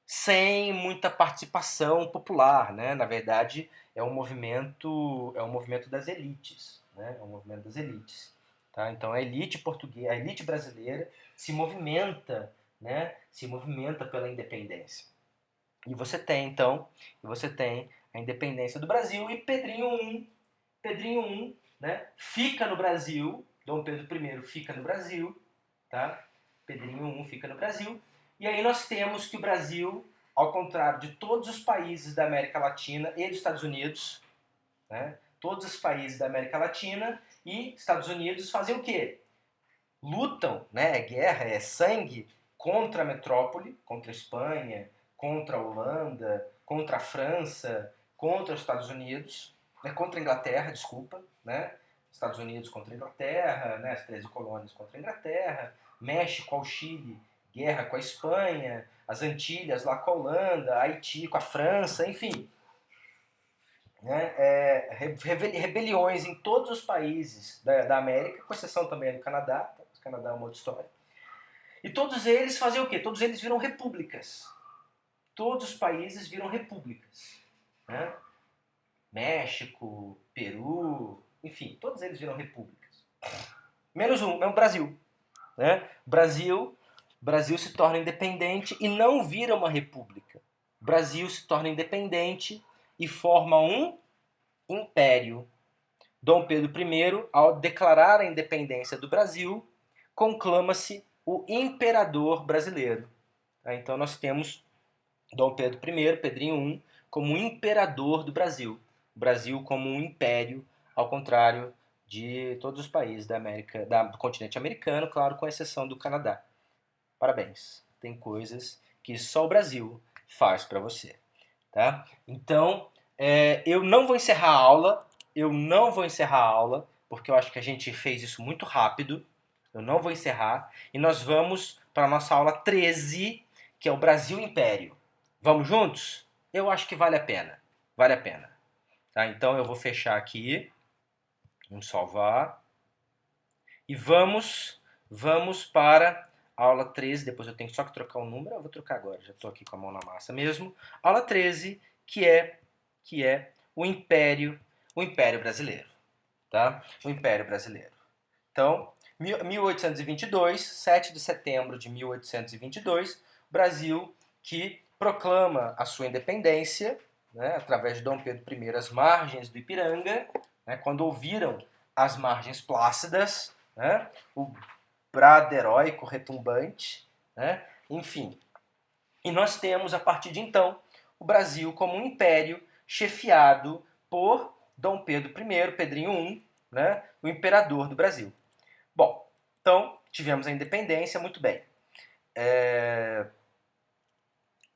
Speaker 1: sem muita participação popular, né? Na verdade, é um movimento das elites, né? É um movimento das elites, tá? Então a elite portuguesa, a elite brasileira se movimenta, né? Se movimenta pela independência. E você tem a independência do Brasil e Pedrinho I, né? Fica no Brasil, Dom Pedro I fica no Brasil, tá? Pedrinho I fica no Brasil. E aí nós temos que o Brasil, ao contrário de todos os países da América Latina e dos Estados Unidos, né? Todos os países da América Latina e Estados Unidos fazem o quê? Lutam, né? É guerra, é sangue contra a metrópole, contra a Espanha, contra a Holanda, contra a França, contra os Estados Unidos, né? Contra a Inglaterra, desculpa, né? Estados Unidos contra a Inglaterra, né? As 13 colônias contra a Inglaterra, México ao Chile, guerra com a Espanha, as Antilhas lá com a Holanda, Haiti com a França, enfim. Né? Rebeliões em todos os países da América, com exceção também do Canadá. O Canadá é uma outra história. E todos eles fazem o quê? Todos eles viram repúblicas. Todos os países viram repúblicas. Né? México, Peru, enfim, todos eles viram repúblicas. Menos um, é o Brasil. Né? Brasil se torna independente e não vira uma república. Brasil se torna independente e forma um império. Dom Pedro I, ao declarar a independência do Brasil, conclama-se o imperador brasileiro. Então nós temos Dom Pedro I, Pedrinho I, como imperador do Brasil. O Brasil como um império, ao contrário de todos os países do continente americano, claro, com exceção do Canadá. Parabéns. Tem coisas que só o Brasil faz para você. Tá? Então, eu não vou encerrar a aula, porque eu acho que a gente fez isso muito rápido. Eu não vou encerrar. E nós vamos para a nossa aula 13, que é o Brasil Império. Vamos juntos? Eu acho que vale a pena. Vale a pena. Tá? Então eu vou fechar aqui. Vamos salvar. E vamos para a aula 13. Depois eu tenho só que trocar o número. Eu vou trocar agora. Já estou aqui com a mão na massa mesmo. Aula 13, que é o Império Brasileiro. Tá? O Império Brasileiro. Então, 1822, 7 de setembro de 1822, Brasil que proclama a sua independência, né, através de Dom Pedro I, às margens do Ipiranga, né, quando ouviram as margens plácidas, né, o brado heróico retumbante, né, enfim. E nós temos, a partir de então, o Brasil como um império chefiado por Dom Pedro I, Pedrinho I, né, o imperador do Brasil. Bom, então tivemos a independência, muito bem.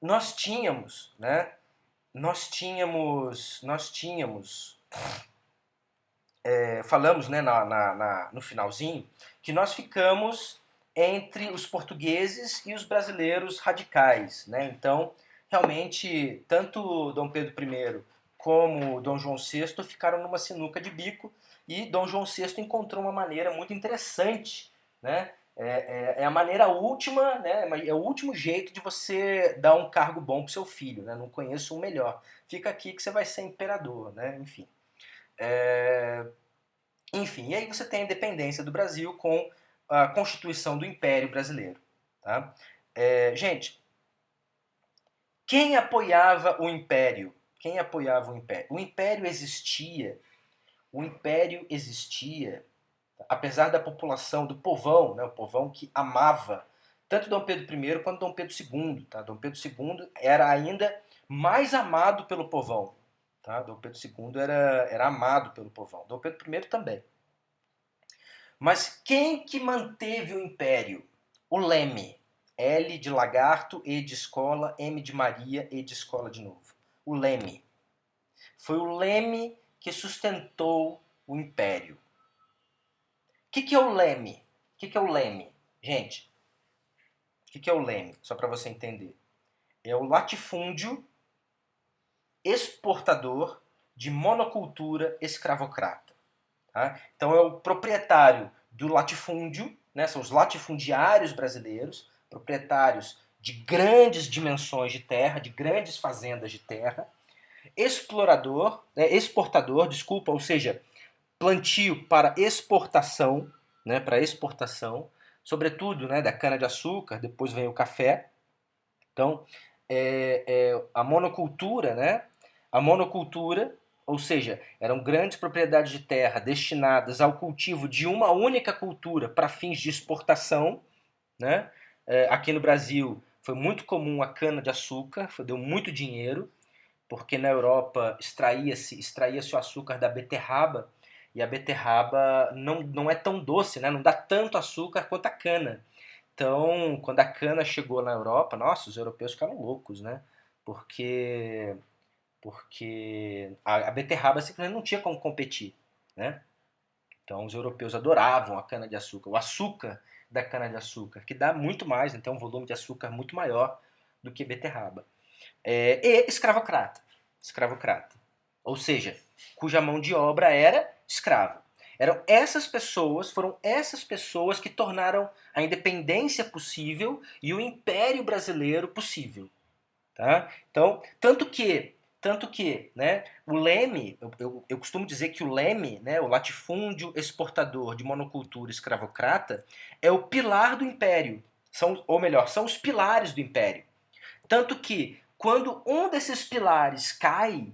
Speaker 1: Nós tínhamos, né? Falamos, né, no finalzinho, que nós ficamos entre os portugueses e os brasileiros radicais, né? Então, realmente, tanto Dom Pedro I como Dom João VI ficaram numa sinuca de bico e Dom João VI encontrou uma maneira muito interessante, né? É a maneira última, né? É o último jeito de você dar um cargo bom pro seu filho, né? Não conheço um melhor. Fica aqui que você vai ser imperador, né? Enfim. Enfim, e aí você tem a independência do Brasil com a constituição do Império Brasileiro. Tá? Gente, quem apoiava o Império? Quem apoiava o Império? O Império existia, apesar da população, do povão, né, o povão que amava tanto Dom Pedro I quanto Dom Pedro II. Tá? Dom Pedro II era ainda mais amado pelo povão. Tá? Dom Pedro II era amado pelo povão. Dom Pedro I também. Mas quem que manteve o império? O leme. L de lagarto, E de escola, M de Maria, E de escola de novo. O leme. Foi o leme que sustentou o império. O que é o leme? O que é o leme? Gente, o que é o leme? Só para você entender. É o latifúndio exportador de monocultura escravocrata. Tá? Então é o proprietário do latifúndio, né? São os latifundiários brasileiros, proprietários de grandes dimensões de terra, de grandes fazendas de terra, exportador, desculpa, ou seja, plantio para exportação, né, sobretudo, né, da cana-de-açúcar, depois vem o café. Então, a monocultura, né, a monocultura, ou seja, eram grandes propriedades de terra destinadas ao cultivo de uma única cultura para fins de exportação, né? Aqui no Brasil foi muito comum a cana-de-açúcar, deu muito dinheiro, porque na Europa extraía-se o açúcar da beterraba, e a beterraba não é tão doce, né? Não dá tanto açúcar quanto a cana. Então, quando a cana chegou na Europa, nossa, os europeus ficaram loucos, né? Porque, porque a beterraba simplesmente não tinha como competir, né? Então, os europeus adoravam a cana-de-açúcar, o açúcar da cana-de-açúcar, que dá muito mais, então um volume de açúcar muito maior do que beterraba. E escravocrata, ou seja, cuja mão de obra era escrava. Foram essas pessoas que tornaram a independência possível e o Império Brasileiro possível. Tá? Então, tanto que, né, o Leme, eu costumo dizer que o Leme, né, o latifúndio exportador de monocultura escravocrata, é o pilar do Império, ou melhor, são os pilares do Império. Tanto que, quando um desses pilares cai,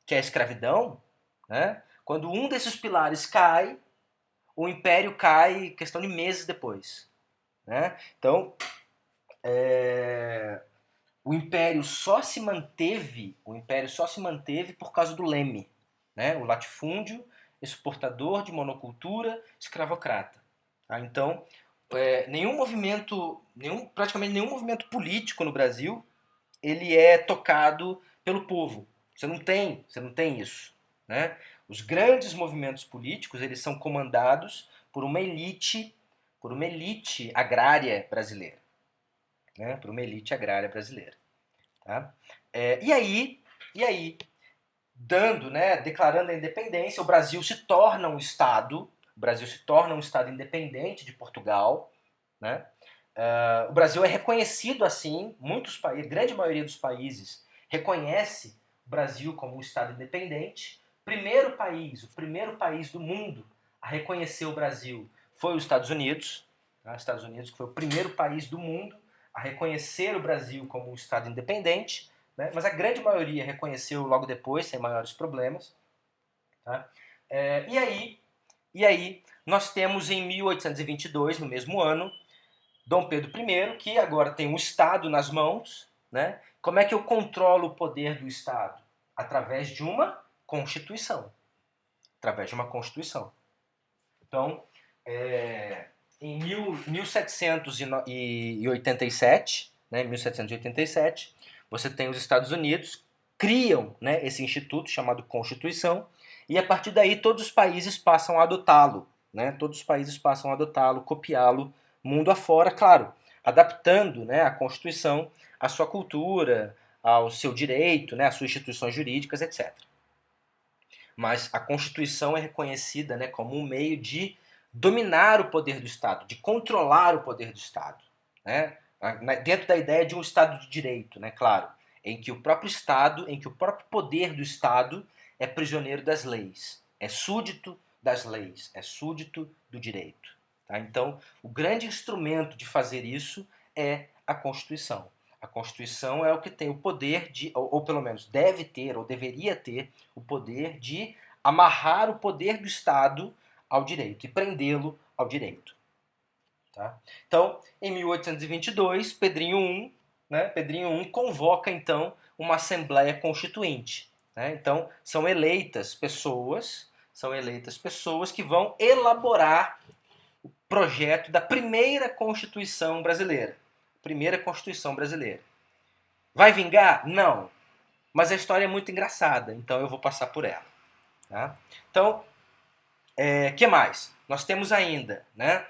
Speaker 1: que é a escravidão, né, quando um desses pilares cai, o Império cai em questão de meses depois. Né? Então, o império só se manteve por causa do Leme, né? O latifúndio, exportador de monocultura, escravocrata. Tá? Então, praticamente nenhum movimento político no Brasil, ele é tocado pelo povo. Você não tem isso, né? Os grandes movimentos políticos, eles são comandados por uma elite agrária brasileira, né? Por uma elite agrária brasileira. Tá? E aí, declarando a independência, o Brasil se torna um Estado, independente de Portugal. Né? O Brasil é reconhecido assim, a grande maioria dos países reconhece o Brasil como um Estado independente. O primeiro país do mundo a reconhecer o Brasil foi os Estados Unidos. Tá? Os Estados Unidos que foi o primeiro país do mundo a reconhecer o Brasil como um Estado independente, né? Mas a grande maioria reconheceu logo depois, sem maiores problemas. Tá? E aí, nós temos em 1822, no mesmo ano, Dom Pedro I, que agora tem um Estado nas mãos. Né? Como é que eu controlo o poder do Estado? Através de uma Constituição. Então, em 1787, né, 1787, você tem os Estados Unidos, criam, né, esse instituto chamado Constituição, e a partir daí todos os países passam a adotá-lo. Né, copiá-lo mundo afora, claro, adaptando, né, a Constituição à sua cultura, ao seu direito, né, às suas instituições jurídicas, etc. Mas a Constituição é reconhecida, né, como um meio de dominar o poder do Estado, de controlar o poder do Estado. Né? Dentro da ideia de um Estado de direito, né, claro, em que o próprio poder do Estado é prisioneiro das leis, é súdito das leis, é súdito do direito. Tá? Então, o grande instrumento de fazer isso é a Constituição. A Constituição é o que tem o poder de, ou pelo menos deve ter, ou deveria ter, o poder de amarrar o poder do Estado ao direito e prendê-lo ao direito. Tá? Então, em 1822, Pedrinho I convoca, então, uma Assembleia Constituinte. Né? Então, são eleitas pessoas que vão elaborar o projeto da primeira Constituição brasileira. Vai vingar? Não. Mas a história é muito engraçada, então eu vou passar por ela. Tá? Então, que mais? Nós temos ainda, né,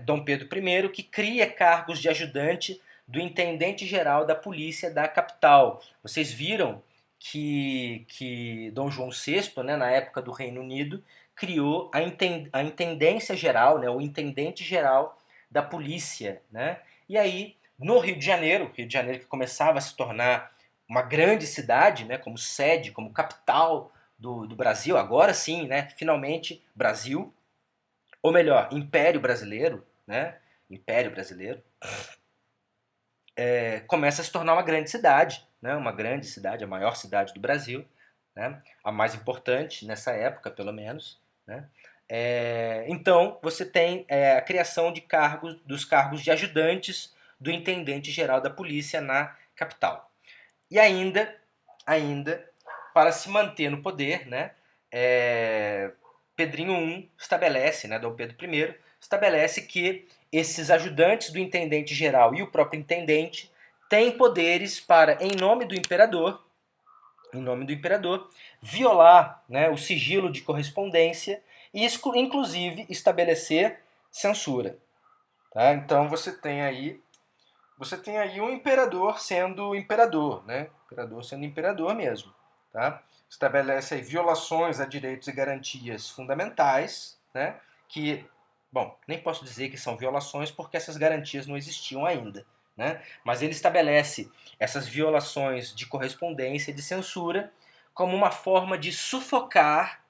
Speaker 1: Dom Pedro I, que cria cargos de ajudante do intendente-geral da polícia da capital. Vocês viram que Dom João VI, né, na época do Reino Unido, criou a intendência geral, né, o intendente-geral da polícia. Né? E aí, No Rio de Janeiro que começava a se tornar uma grande cidade, né, como sede, como capital do Brasil, agora sim, né, finalmente Brasil, ou melhor, Império Brasileiro, né, Império Brasileiro, começa a se tornar uma grande cidade, a maior cidade do Brasil, né, a mais importante nessa época, pelo menos, né. Então você tem a criação de dos cargos de ajudantes do intendente geral da polícia na capital. E ainda para se manter no poder, né, Pedrinho I estabelece, né, Dom Pedro I estabelece que esses ajudantes do intendente geral e o próprio intendente têm poderes para, em nome do imperador, violar, né, o sigilo de correspondência e, inclusive, estabelecer censura. Tá? Então você tem aí um imperador sendo imperador, né? Imperador sendo imperador mesmo, tá? Estabelece aí violações a direitos e garantias fundamentais, né? Que, bom, nem posso dizer que são violações porque essas garantias não existiam ainda, né? Mas ele estabelece essas violações de correspondência e de censura como uma forma de sufocar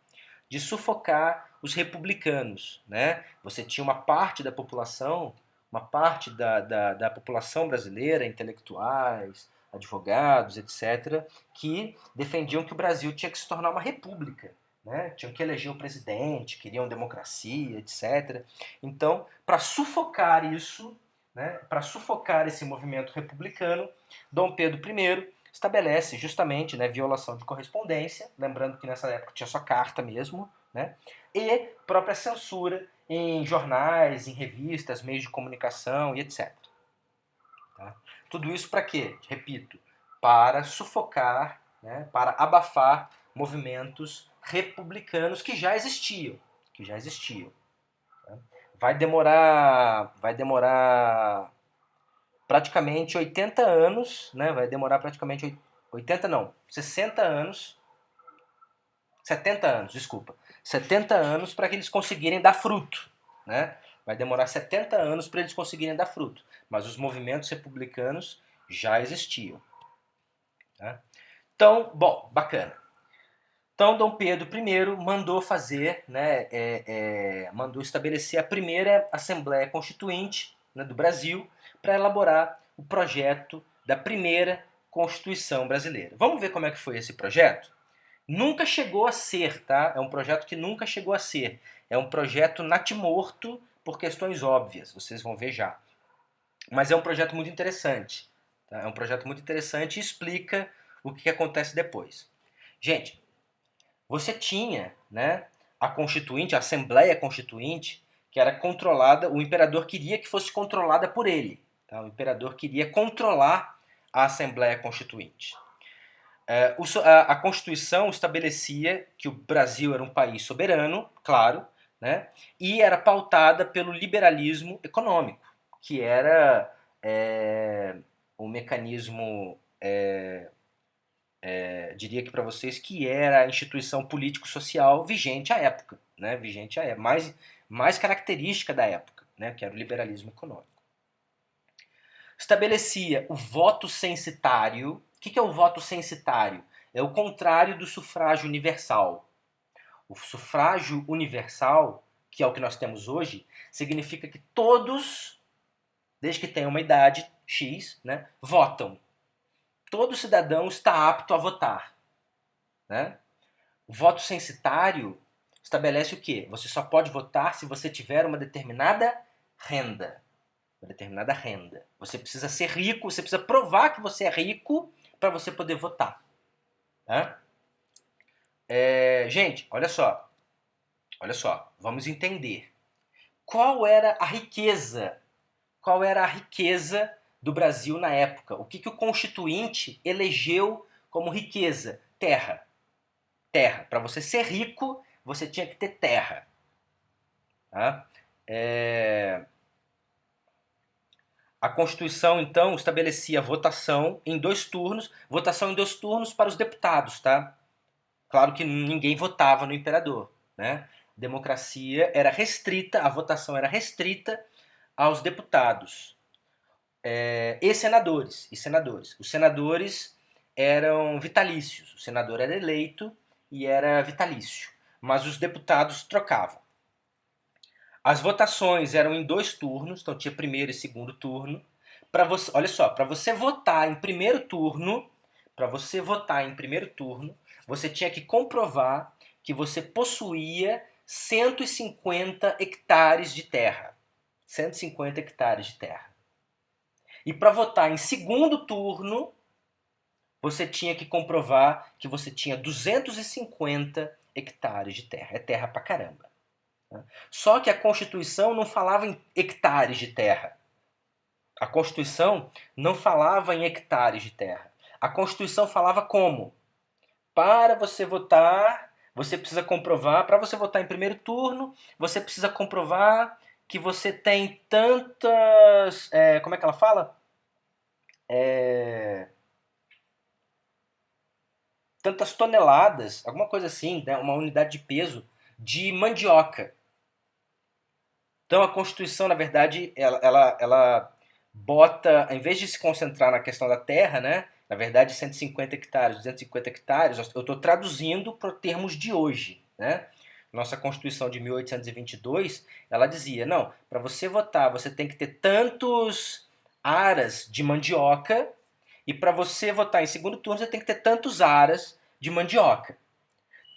Speaker 1: os republicanos, né? Você tinha uma parte da população brasileira, intelectuais, advogados, etc., que defendiam que o Brasil tinha que se tornar uma república, né? Tinham que eleger um presidente, queriam democracia, etc. Então, para sufocar isso, né, para sufocar esse movimento republicano, Dom Pedro I estabelece justamente, né, violação de correspondência, lembrando que nessa época tinha só carta mesmo, né, e própria censura em jornais, em revistas, meios de comunicação e etc. Tá? Tudo isso para quê? Repito, para sufocar, né, para abafar movimentos republicanos que já existiam, Tá? Vai demorar praticamente 80 anos, né? Vai demorar praticamente 80 não, 60 anos, 70 anos, desculpa. 70 anos para que eles conseguirem dar fruto, né? Vai demorar 70 anos para eles conseguirem dar fruto, mas os movimentos republicanos já existiam. Tá? Então, bom, bacana. Então, Dom Pedro I mandou fazer, né, mandou estabelecer a primeira Assembleia Constituinte, né, do Brasil para elaborar o projeto da primeira Constituição brasileira. Vamos ver como é que foi esse projeto? Nunca chegou a ser, tá? É um projeto que nunca chegou a ser. É um projeto natimorto por questões óbvias, vocês vão ver já. Mas é um projeto muito interessante. Tá? É um projeto muito interessante e explica o que acontece depois. Gente, você tinha, né, a Constituinte, a Assembleia Constituinte, que era controlada, o imperador queria que fosse controlada por ele. Tá? O imperador queria controlar a Assembleia Constituinte. A Constituição estabelecia que o Brasil era um país soberano, claro, né, e era pautada pelo liberalismo econômico, que era um mecanismo, diria que para vocês, que era a instituição político-social vigente à época, né, mais característica da época, né, que era o liberalismo econômico. Estabelecia o voto censitário. O que é o voto censitário? É o contrário do sufrágio universal. O sufrágio universal, que é o que nós temos hoje, significa que todos, desde que tenham uma idade X, né, votam. Todo cidadão está apto a votar. Né? O voto censitário estabelece o quê? Você só pode votar se você tiver uma determinada renda. Você precisa ser rico, você precisa provar que você é rico para você poder votar. Tá? Gente, olha só, vamos entender. Qual era a riqueza do Brasil na época? O que o Constituinte elegeu como riqueza? Terra. Para você ser rico, você tinha que ter terra. Tá? A Constituição, então, estabelecia votação em 2 turnos, para os deputados, tá? Claro que ninguém votava no imperador, né? A votação era restrita aos deputados. e senadores. Os senadores eram vitalícios. O senador era eleito e era vitalício. Mas os deputados trocavam. As votações eram em 2 turnos, então tinha primeiro e segundo turno. Olha só, para você votar em primeiro turno, você tinha que comprovar que você possuía 150 hectares de terra. 150 hectares de terra. E para votar em segundo turno, você tinha que comprovar que você tinha 250 hectares de terra. É terra pra caramba. Só que a Constituição não falava em hectares de terra. A Constituição não falava em hectares de terra. A Constituição falava como? Para você votar, você precisa comprovar, para você votar em primeiro turno, você precisa comprovar que você tem tantas... como é que ela fala? Tantas toneladas, alguma coisa assim, né, uma unidade de peso, de mandioca. Então a Constituição, na verdade, ela bota, em vez de se concentrar na questão da terra, né, na verdade 150 hectares, 250 hectares, eu estou traduzindo para termos de hoje. Né? Nossa Constituição de 1822, ela dizia, não, para você votar, você tem que ter tantos aras de mandioca, e para você votar em segundo turno, você tem que ter tantos aras de mandioca.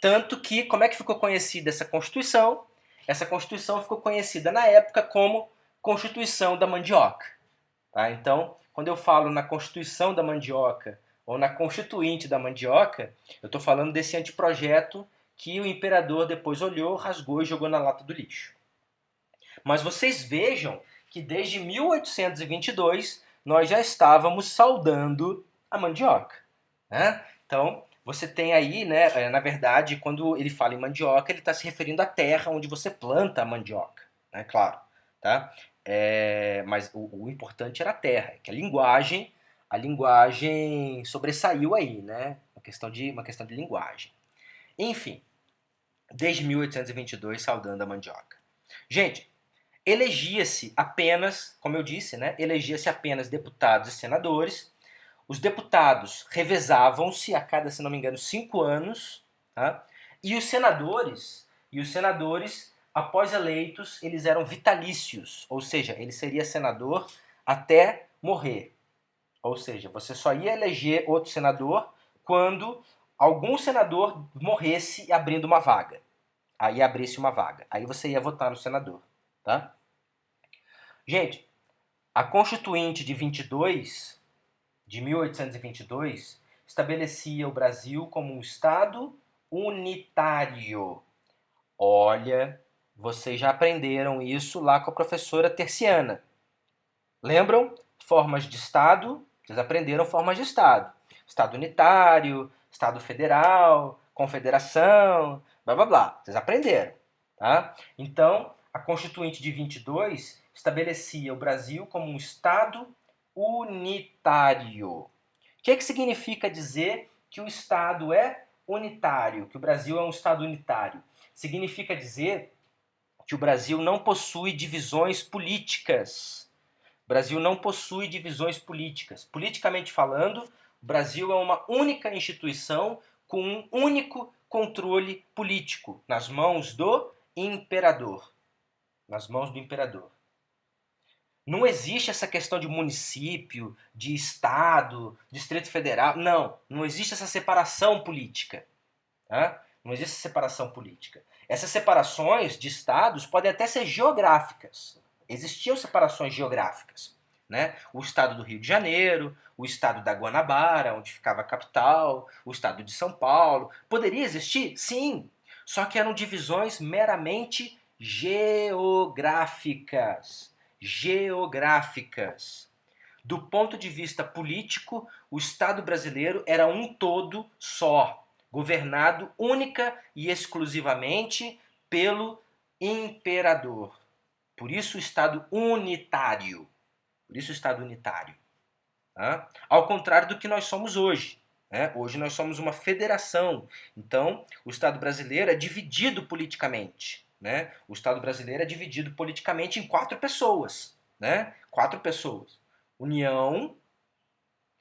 Speaker 1: Tanto que, como é que ficou conhecida essa Constituição? Essa Constituição ficou conhecida na época como Constituição da Mandioca. Tá? Então, quando eu falo na Constituição da Mandioca ou na Constituinte da Mandioca, eu estou falando desse anteprojeto que o imperador depois olhou, rasgou e jogou na lata do lixo. Mas vocês vejam que desde 1822 nós já estávamos saudando a mandioca. Né? Então, você tem aí, né, na verdade, quando ele fala em mandioca, ele está se referindo à terra onde você planta a mandioca, né, claro. Tá? Mas o importante era a terra, que a linguagem sobressaiu aí, né? Uma questão de linguagem. Enfim, desde 1822, saudando a mandioca. Gente, elegia-se apenas, como eu disse, né, elegia-se apenas deputados e senadores. Os deputados revezavam-se a cada, se não me engano, 5 anos, tá? E os senadores, após eleitos, eles eram vitalícios, ou seja, ele seria senador até morrer. Ou seja, você só ia eleger outro senador quando algum senador morresse abrindo uma vaga. Aí abrisse uma vaga. Aí você ia votar no senador, tá? Gente, a Constituinte de 1822, estabelecia o Brasil como um Estado unitário. Olha, vocês já aprenderam isso lá com a professora Terciana. Lembram? Formas de Estado, vocês aprenderam formas de Estado. Estado unitário, Estado federal, confederação, blá blá blá. Vocês aprenderam. Tá? Então, a Constituinte de 22 estabelecia o Brasil como um Estado unitário. O que significa dizer que o Estado é unitário, que o Brasil é um Estado unitário? Significa dizer que o Brasil não possui divisões políticas. O Brasil não possui divisões políticas. Politicamente falando, o Brasil é uma única instituição com um único controle político nas mãos do imperador. Nas mãos do imperador. Não existe essa questão de município, de estado, Distrito Federal. Não existe essa separação política. Tá? Não existe essa separação política. Essas separações de estados podem até ser geográficas. Existiam separações geográficas. Né? O estado do Rio de Janeiro, o estado da Guanabara, onde ficava a capital, o estado de São Paulo. Poderia existir? Sim. Só que eram divisões meramente geográficas. Do ponto de vista político, o Estado brasileiro era um todo só, governado única e exclusivamente pelo imperador. Por isso o Estado unitário. Tá? Ao contrário do que nós somos hoje. Né? Hoje nós somos uma federação. Então, o Estado brasileiro é dividido politicamente. Né? O Estado brasileiro é dividido politicamente em 4 pessoas. Né? 4 pessoas. União,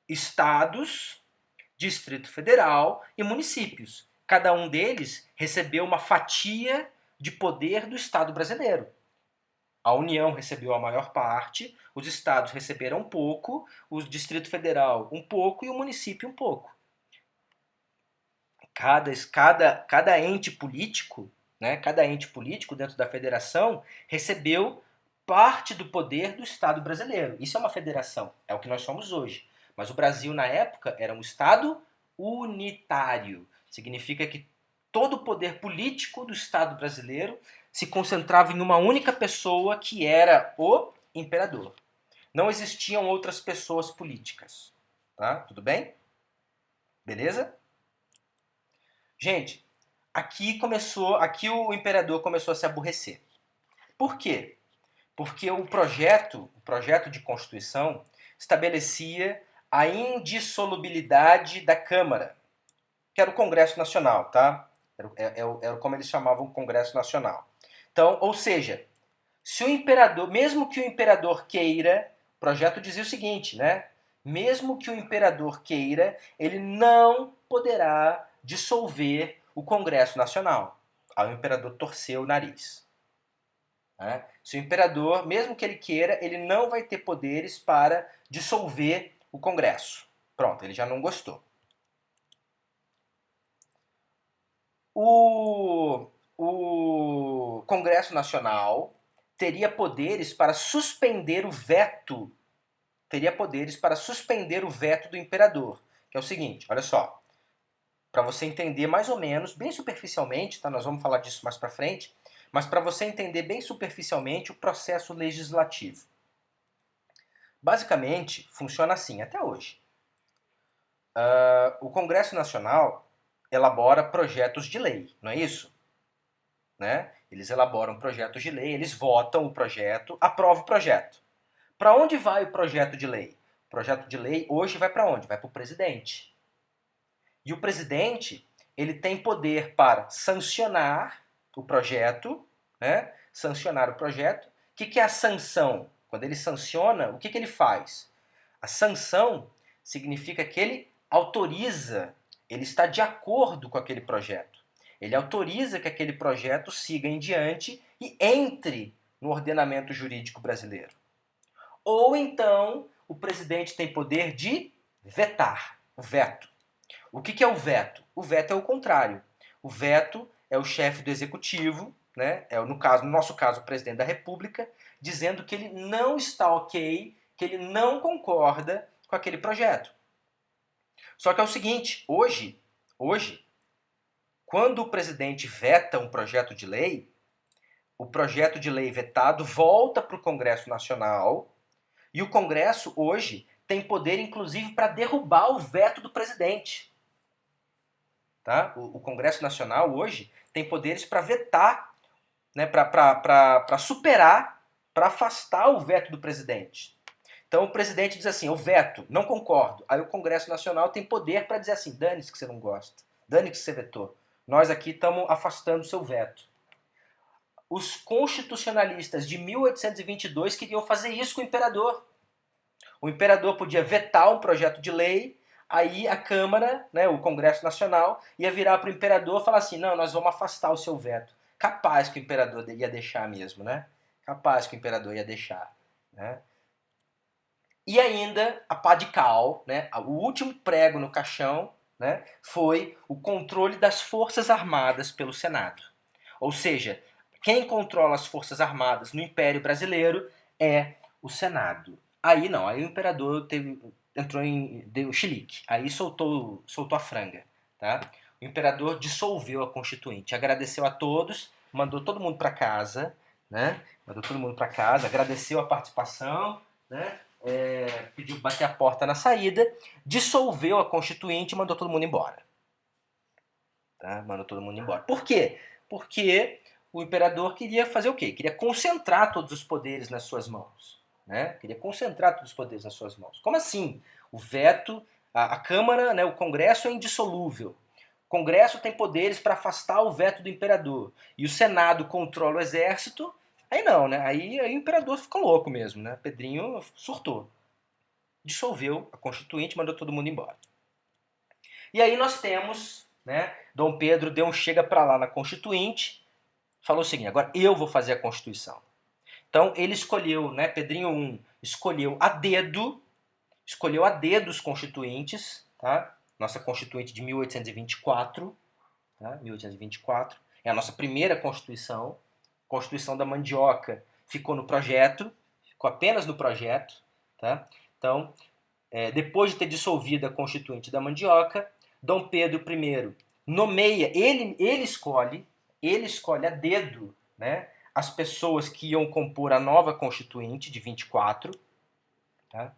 Speaker 1: estados, Distrito Federal e municípios. Cada um deles recebeu uma fatia de poder do Estado brasileiro. A União recebeu a maior parte, os estados receberam um pouco, o Distrito Federal um pouco e o município um pouco. Cada ente político, né, cada ente político dentro da federação recebeu parte do poder do Estado brasileiro. Isso é uma federação, é o que nós somos hoje. Mas o Brasil, na época, era um Estado unitário. Significa que todo o poder político do Estado brasileiro se concentrava em uma única pessoa, que era o imperador. Não existiam outras pessoas políticas. Tá? Tudo bem? Beleza? Gente, aqui o imperador começou a se aborrecer. Por quê? Porque o projeto de Constituição estabelecia a indissolubilidade da Câmara, que era o Congresso Nacional, tá? Era como eles chamavam o Congresso Nacional. Então, ou seja, se o imperador, mesmo que o imperador queira, o projeto dizia o seguinte, né? Mesmo que o imperador queira, ele não poderá dissolver o Congresso Nacional. Aí o imperador torceu o nariz. Né? Se o imperador, mesmo que ele queira, ele não vai ter poderes para dissolver o Congresso. Pronto, ele já não gostou. O Congresso Nacional teria poderes para suspender o veto. Do imperador. Que é o seguinte, olha só. Para você entender mais ou menos, bem superficialmente, tá? Nós vamos falar disso mais para frente, mas para você entender bem superficialmente o processo legislativo. Basicamente, funciona assim, até hoje. O Congresso Nacional elabora projetos de lei, não é isso? Né? Eles elaboram projetos de lei, eles votam o projeto, aprovam o projeto. Para onde vai o projeto de lei? O projeto de lei hoje vai para onde? Vai para o presidente. E o presidente, ele tem poder para sancionar o projeto, né? Sancionar o projeto. O que é a sanção? Quando ele sanciona, o que ele faz? A sanção significa que ele autoriza, ele está de acordo com aquele projeto. Ele autoriza que aquele projeto siga em diante e entre no ordenamento jurídico brasileiro. Ou então, o presidente tem poder de vetar, o veto. O que é o veto? O veto é o contrário. O veto é o chefe do executivo, né? No nosso caso, o presidente da República, dizendo que ele não está ok, que ele não concorda com aquele projeto. Só que é o seguinte, hoje, quando o presidente veta um projeto de lei, o projeto de lei vetado volta para o Congresso Nacional e o Congresso hoje tem poder, inclusive, para derrubar o veto do presidente. Tá? O Congresso Nacional hoje tem poderes para vetar, né, para superar, para afastar o veto do presidente. Então o presidente diz assim, eu veto, não concordo. Aí o Congresso Nacional tem poder para dizer assim, dane-se que você não gosta, dane-se que você vetou. Nós aqui estamos afastando o seu veto. Os constitucionalistas de 1822 queriam fazer isso com o imperador. O imperador podia vetar um projeto de lei, aí a Câmara, né, o Congresso Nacional, ia virar para o imperador e falar assim, não, nós vamos afastar o seu veto. Capaz que o imperador ia deixar mesmo, né? Capaz que o imperador ia deixar, né? E ainda a pá de cal, né? O último prego no caixão, né, foi o controle das Forças Armadas pelo Senado. Ou seja, quem controla as Forças Armadas no Império Brasileiro é o Senado. Aí não, aí o imperador deu chilique, aí soltou a franga, tá? O imperador dissolveu a Constituinte, agradeceu a todos, mandou todo mundo para casa, né? Agradeceu a participação, né? Pediu bater a porta na saída, dissolveu a Constituinte e mandou todo mundo embora. Tá? Mandou todo mundo embora. Por quê? Porque o imperador queria fazer o quê? Queria concentrar todos os poderes nas suas mãos. Né? Queria concentrar todos os poderes nas suas mãos. Como assim? O veto, a Câmara, né, o Congresso é indissolúvel. O Congresso tem poderes para afastar o veto do imperador. E o Senado controla o exército. Aí não, né? Aí o imperador ficou louco mesmo, né? Pedrinho surtou. dissolveu a Constituinte, mandou todo mundo embora. E aí nós temos, né, Dom Pedro deu um chega para lá na Constituinte, falou o seguinte, agora eu vou fazer a Constituição. Então ele escolheu, né, Pedrinho I escolheu a dedo os constituintes, tá? Nossa Constituinte de 1824, tá? 1824, é a nossa primeira Constituição. Constituição da Mandioca ficou no projeto, ficou apenas no projeto, tá? Então, depois de ter dissolvido a Constituinte da Mandioca, Dom Pedro I nomeia, ele escolhe a dedo, né, as pessoas que iam compor a nova Constituinte de 24, tá?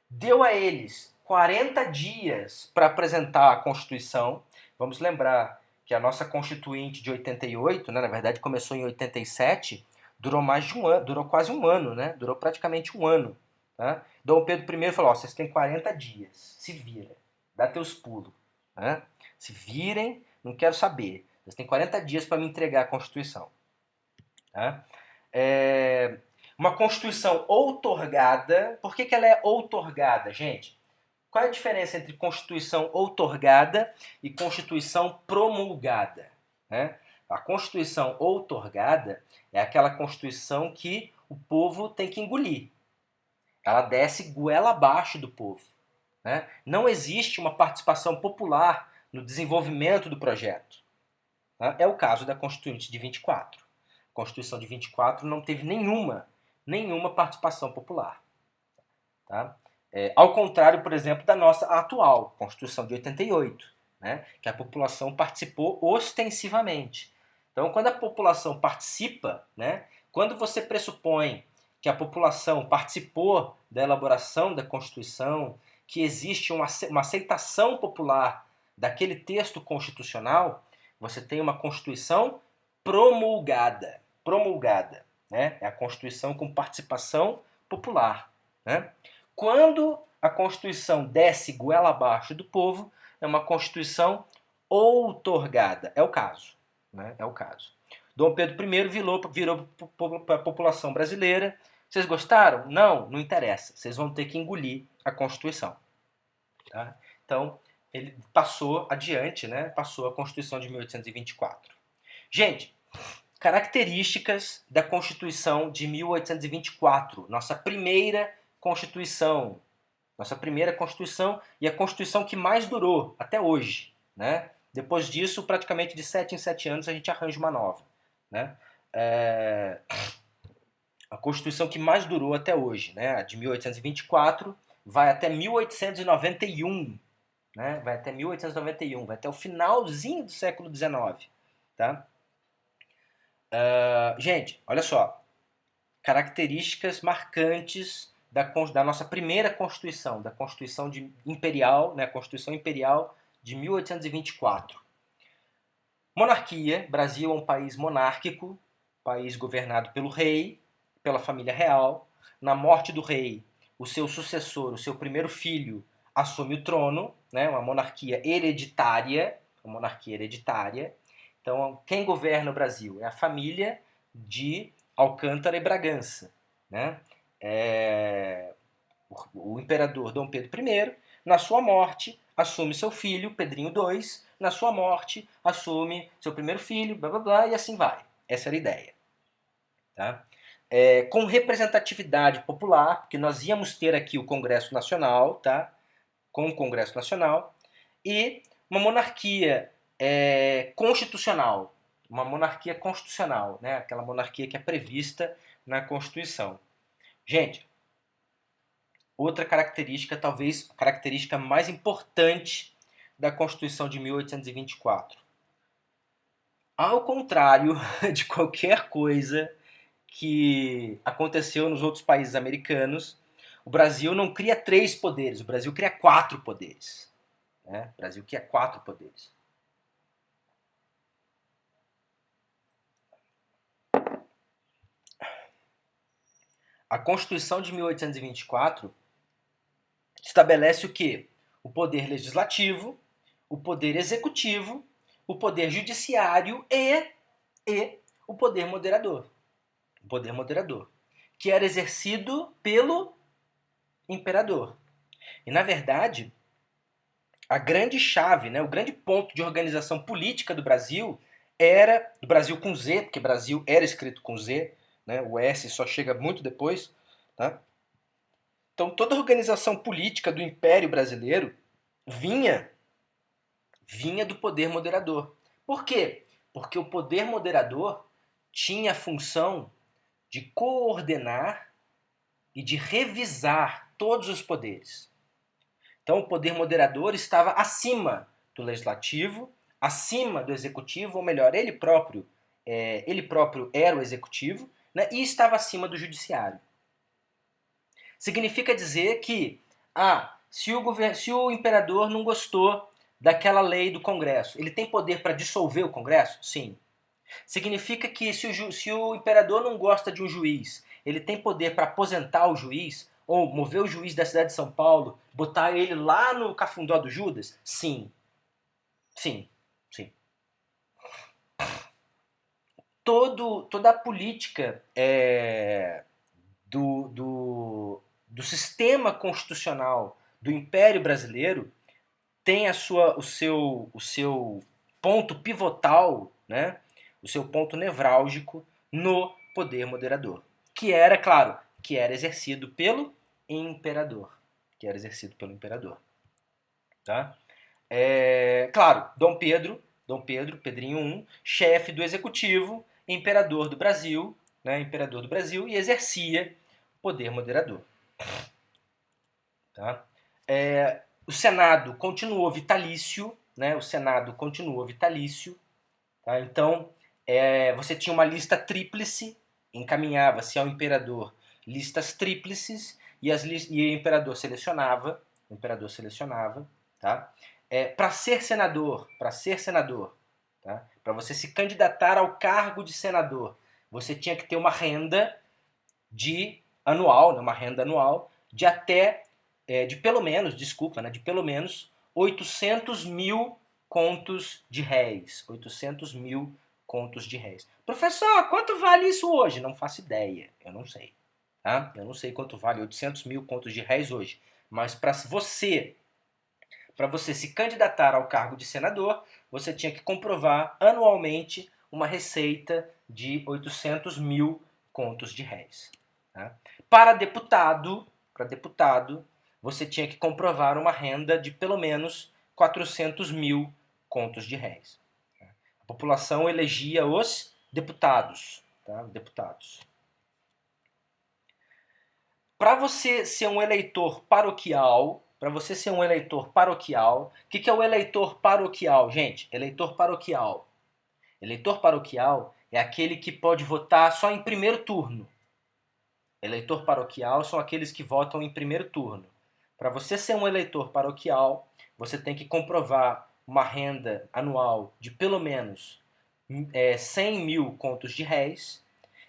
Speaker 1: Deu a eles 40 dias para apresentar a Constituição. Vamos lembrar que a nossa Constituinte de 88, né, na verdade começou em 87, durou mais de um ano, durou quase um ano, né? Durou praticamente um ano. Tá? Dom Pedro I falou, vocês têm 40 dias, se vira, dá teus pulos. Né? Se virem, não quero saber. Vocês têm 40 dias para me entregar a Constituição. Tá? Uma Constituição outorgada. Por que ela é outorgada, gente? Qual é a diferença entre Constituição outorgada e Constituição promulgada? Né? A Constituição outorgada é aquela Constituição que o povo tem que engolir. Ela desce goela abaixo do povo. Né? Não existe uma participação popular no desenvolvimento do projeto. Tá? É o caso da Constituinte de 24. A Constituição de 24 não teve nenhuma participação popular. Tá? Ao contrário, por exemplo, da nossa atual Constituição de 88, né? Que a população participou ostensivamente. Então, quando a população participa, né? Quando você pressupõe que a população participou da elaboração da Constituição, que existe uma aceitação popular daquele texto constitucional, você tem uma Constituição promulgada. Promulgada, né? É a Constituição com participação popular. Né? Quando a Constituição desce goela abaixo do povo, é uma Constituição outorgada. É o caso. Né? É o caso. Dom Pedro I virou para a população brasileira. Vocês gostaram? Não, não interessa. Vocês vão ter que engolir a Constituição. Tá? Então, ele passou adiante, né? Passou a Constituição de 1824. Gente, características da Constituição de 1824, nossa primeira Constituição. Nossa primeira Constituição e a Constituição que mais durou até hoje. Né? Depois disso, praticamente de 7 em 7 anos, a gente arranja uma nova. Né? A Constituição que mais durou até hoje, né? A de 1824, vai até 1891. Né? Vai até 1891, vai até o finalzinho do século XIX. Tá? Gente, olha só. Características marcantes da nossa primeira Constituição, da Constituição Imperial, né? Constituição Imperial de 1824. Monarquia. Brasil é um país monárquico, país governado pelo rei, pela família real. Na morte do rei, o seu sucessor, o seu primeiro filho, assume o trono, né? Uma monarquia hereditária. Então, quem governa o Brasil é a família de Alcântara e Bragança. Né? O imperador Dom Pedro I, na sua morte, assume seu filho, Pedrinho II, na sua morte, assume seu primeiro filho, blá blá blá, e assim vai. Essa era a ideia. Tá? Com representatividade popular, porque nós íamos ter aqui o Congresso Nacional, tá? Com o Congresso Nacional, e uma monarquia constitucional. Uma monarquia constitucional, né? Aquela monarquia que é prevista na Constituição. Gente, outra característica, talvez a característica mais importante da Constituição de 1824. Ao contrário de qualquer coisa que aconteceu nos outros países americanos, o Brasil não cria 3 poderes, o Brasil cria 4 poderes. Né? O Brasil cria 4 poderes. A Constituição de 1824 estabelece o quê? O poder legislativo, o poder executivo, o poder judiciário e o poder moderador. O poder moderador, que era exercido pelo imperador. E, na verdade, a grande chave, né, o grande ponto de organização política do Brasil era, do Brasil com Z, porque Brasil era escrito com Z, né, o S só chega muito depois, tá? Então toda a organização política do Império Brasileiro vinha, vinha do poder moderador. Por quê? Porque o poder moderador tinha a função de coordenar e de revisar todos os poderes. Então, o poder moderador estava acima do legislativo, acima do executivo, ou melhor, ele próprio era o executivo, né, e estava acima do judiciário. Significa dizer que, se o imperador não gostou daquela lei do Congresso, ele tem poder para dissolver o Congresso? Sim. Significa que se o imperador não gosta de um juiz, ele tem poder para aposentar o juiz, ou mover o juiz da cidade de São Paulo, botar ele lá no Cafundó do Judas? Sim. Sim. Sim. Toda a política do sistema constitucional do Império Brasileiro tem o seu ponto pivotal, né? O seu ponto nevrálgico no poder moderador, que era, claro, que era exercido pelo imperador, que era exercido pelo imperador, tá? Claro, Pedrinho I, chefe do executivo, imperador do Brasil e exercia o poder moderador, tá? O Senado continuou vitalício, né? O Senado continuou vitalício, tá? Então, você tinha uma lista tríplice, encaminhava-se ao imperador listas tríplices e o imperador selecionava, tá? Para ser senador, tá? Para você se candidatar ao cargo de senador, você tinha que ter uma renda anual, né? Uma renda anual de até de pelo menos, desculpa, né, de pelo menos 800 mil contos de réis. 800 mil contos de réis. Professor, quanto vale isso hoje? Não faço ideia, eu não sei. Tá? Eu não sei quanto vale 800 mil contos de réis hoje. Mas para você se candidatar ao cargo de senador, você tinha que comprovar anualmente uma receita de 800 mil contos de réis. Tá? Para deputado, você tinha que comprovar uma renda de pelo menos 400 mil contos de réis. A população elegia os deputados. Tá? Para você ser um eleitor paroquial, o que é o eleitor paroquial, gente? Eleitor paroquial é aquele que pode votar só em primeiro turno. Eleitor paroquial são aqueles que votam em primeiro turno. Para você ser um eleitor paroquial, você tem que comprovar uma renda anual de pelo menos 100 mil contos de réis.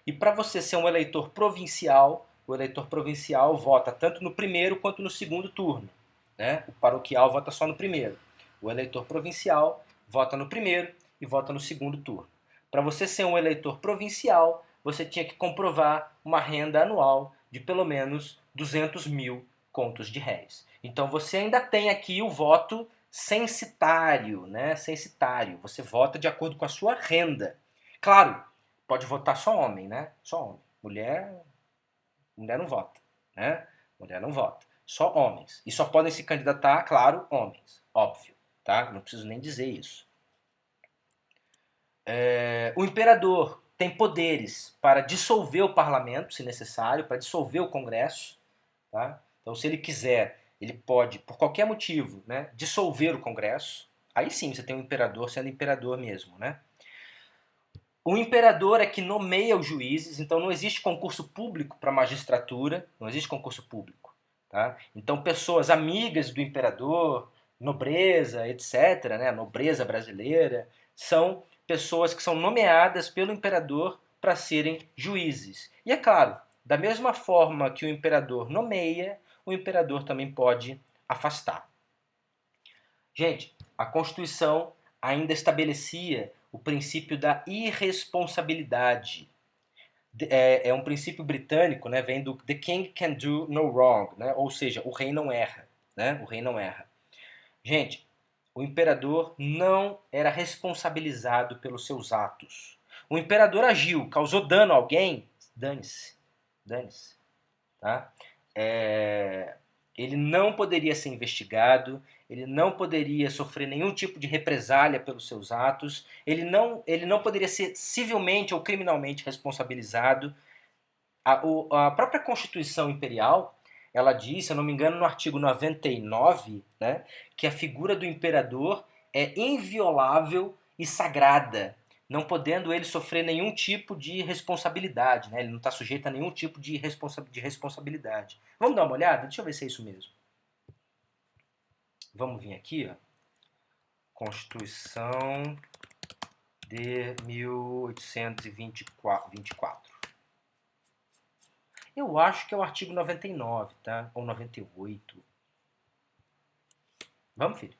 Speaker 1: E para você ser um eleitor provincial, o eleitor provincial vota tanto no primeiro quanto no segundo turno. Né? O paroquial vota só no primeiro. O eleitor provincial vota no primeiro e vota no segundo turno. Para você ser um eleitor provincial, você tinha que comprovar uma renda anual de pelo menos 200 mil contos de réis. Então você ainda tem aqui o voto censitário, né? Censitário. Você vota de acordo com a sua renda. Claro, pode votar só homem, né? Só homem. Mulher não vota, né? Mulher não vota. Só homens. E só podem se candidatar, claro, homens. Óbvio, tá? Não preciso nem dizer isso. O imperador tem poderes para dissolver o parlamento, se necessário, para dissolver o Congresso. Tá? Então, se ele quiser, ele pode, por qualquer motivo, né, dissolver o Congresso. Aí sim você tem o imperador sendo imperador mesmo. Né? O imperador é que nomeia os juízes, então não existe concurso público para a magistratura, não existe concurso público. Tá? Então, pessoas amigas do imperador, nobreza, etc., né, a nobreza brasileira, são pessoas que são nomeadas pelo imperador para serem juízes. E é claro, da mesma forma que o imperador nomeia, o imperador também pode afastar. Gente, a Constituição ainda estabelecia o princípio da irresponsabilidade. Um princípio britânico, né, vem do The King can do no wrong, né, ou seja, o rei não erra. né? O rei não erra. Gente, o imperador não era responsabilizado pelos seus atos. O imperador agiu, causou dano a alguém, dane-se, dane-se, tá? Ele não poderia ser investigado, ele não poderia sofrer nenhum tipo de represália pelos seus atos, ele não poderia ser civilmente ou criminalmente responsabilizado. A própria Constituição Imperial, ela diz, se eu não me engano, no artigo 99, né, que a figura do imperador é inviolável e sagrada, não podendo ele sofrer nenhum tipo de responsabilidade, né? Ele não está sujeito a nenhum tipo de responsabilidade. Vamos dar uma olhada? Deixa eu ver se é isso mesmo. Vamos vir aqui, ó. Constituição de 1824. Eu acho que é o artigo 99, tá? Ou 98. Vamos, filho?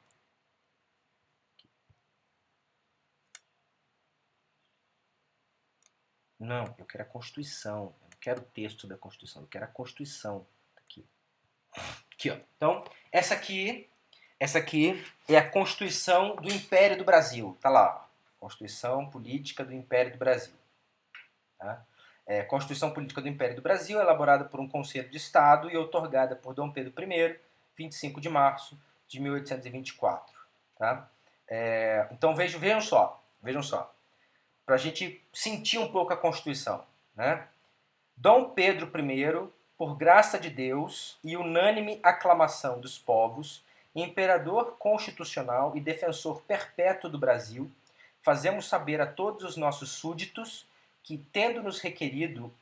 Speaker 1: Não, eu quero a Constituição. Eu não quero o texto da Constituição, eu quero a Constituição. Aqui. Aqui, ó. Então, essa aqui é a Constituição do Império do Brasil. Tá lá, ó. Constituição Política do Império do Brasil. Tá? Constituição Política do Império do Brasil, elaborada por um Conselho de Estado e outorgada por Dom Pedro I, 25 de março de 1824. Tá? Então vejam só, para a gente sentir um pouco a Constituição. Né? Dom Pedro I, por graça de Deus e unânime aclamação dos povos, imperador constitucional e defensor perpétuo do Brasil, fazemos saber a todos os nossos súditos que, tendo-nos requerido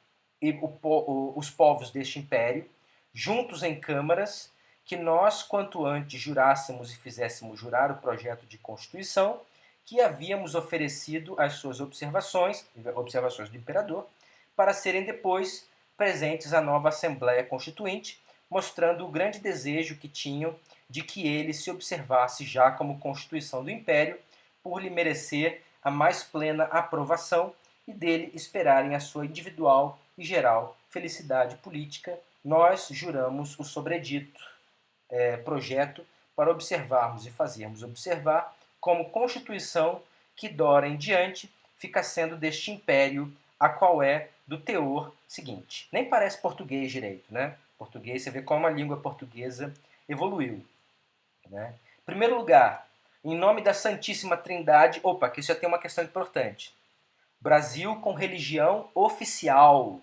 Speaker 1: os povos deste império, juntos em câmaras, que nós, quanto antes, jurássemos e fizéssemos jurar o projeto de Constituição, que havíamos oferecido às suas observações do imperador, para serem depois presentes à nova Assembleia Constituinte, mostrando o grande desejo que tinham de que ele se observasse já como Constituição do Império, por lhe merecer a mais plena aprovação e dele esperarem a sua individual e geral felicidade política. Nós juramos o sobredito projeto para observarmos e fazermos observar como Constituição que dora em diante fica sendo deste império, a qual é do teor seguinte. Nem parece português direito, né? Português, você vê como a língua portuguesa evoluiu. Né? Em primeiro lugar, em nome da Santíssima Trindade, aqui já tem uma questão importante. Brasil com religião oficial.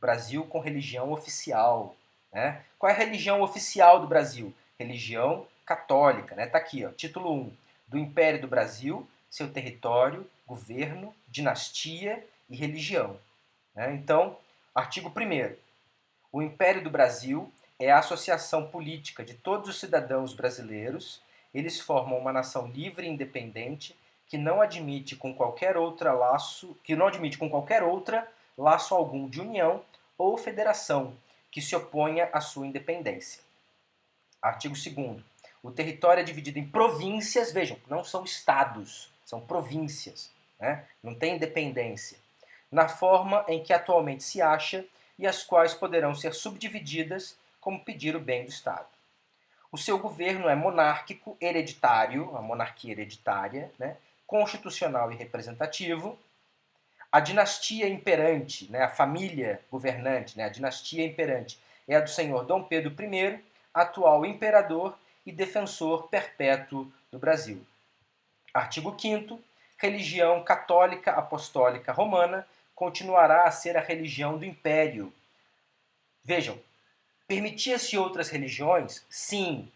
Speaker 1: Brasil com religião oficial. Né? Qual é a religião oficial do Brasil? Religião católica. Né? Tá aqui, ó, título 1. Do Império do Brasil, seu território, governo, dinastia e religião. Né? Então, artigo 1º. O Império do Brasil é a associação política de todos os cidadãos brasileiros. Eles formam uma nação livre e independente que não admite com qualquer outra laço algum de união ou federação que se oponha à sua independência. Artigo 2º. O território é dividido em províncias, vejam, não são estados, são províncias, né? Não tem independência, na forma em que atualmente se acha e as quais poderão ser subdivididas como pedir o bem do Estado. O seu governo é monárquico, hereditário, a monarquia hereditária, né? Constitucional e representativo. A dinastia imperante, né? A família governante, né? A dinastia imperante é a do senhor Dom Pedro I, atual imperador e defensor perpétuo do Brasil. Artigo 5º. Religião católica apostólica romana continuará a ser a religião do Império. Vejam, permitia-se outras religiões? Sim.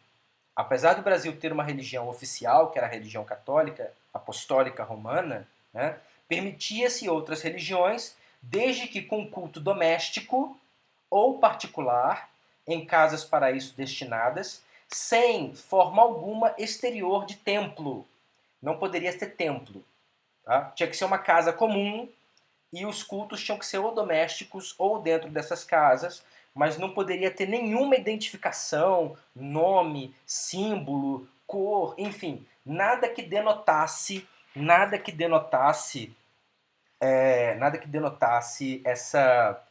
Speaker 1: Apesar do Brasil ter uma religião oficial, que era a religião católica apostólica romana, né, permitia-se outras religiões, desde que com culto doméstico ou particular, em casas para isso destinadas, sem forma alguma exterior de templo. Não poderia ter templo. Tá? Tinha que ser uma casa comum e os cultos tinham que ser ou domésticos ou dentro dessas casas, mas não poderia ter nenhuma identificação, nome, símbolo, cor, enfim, nada que denotasse essa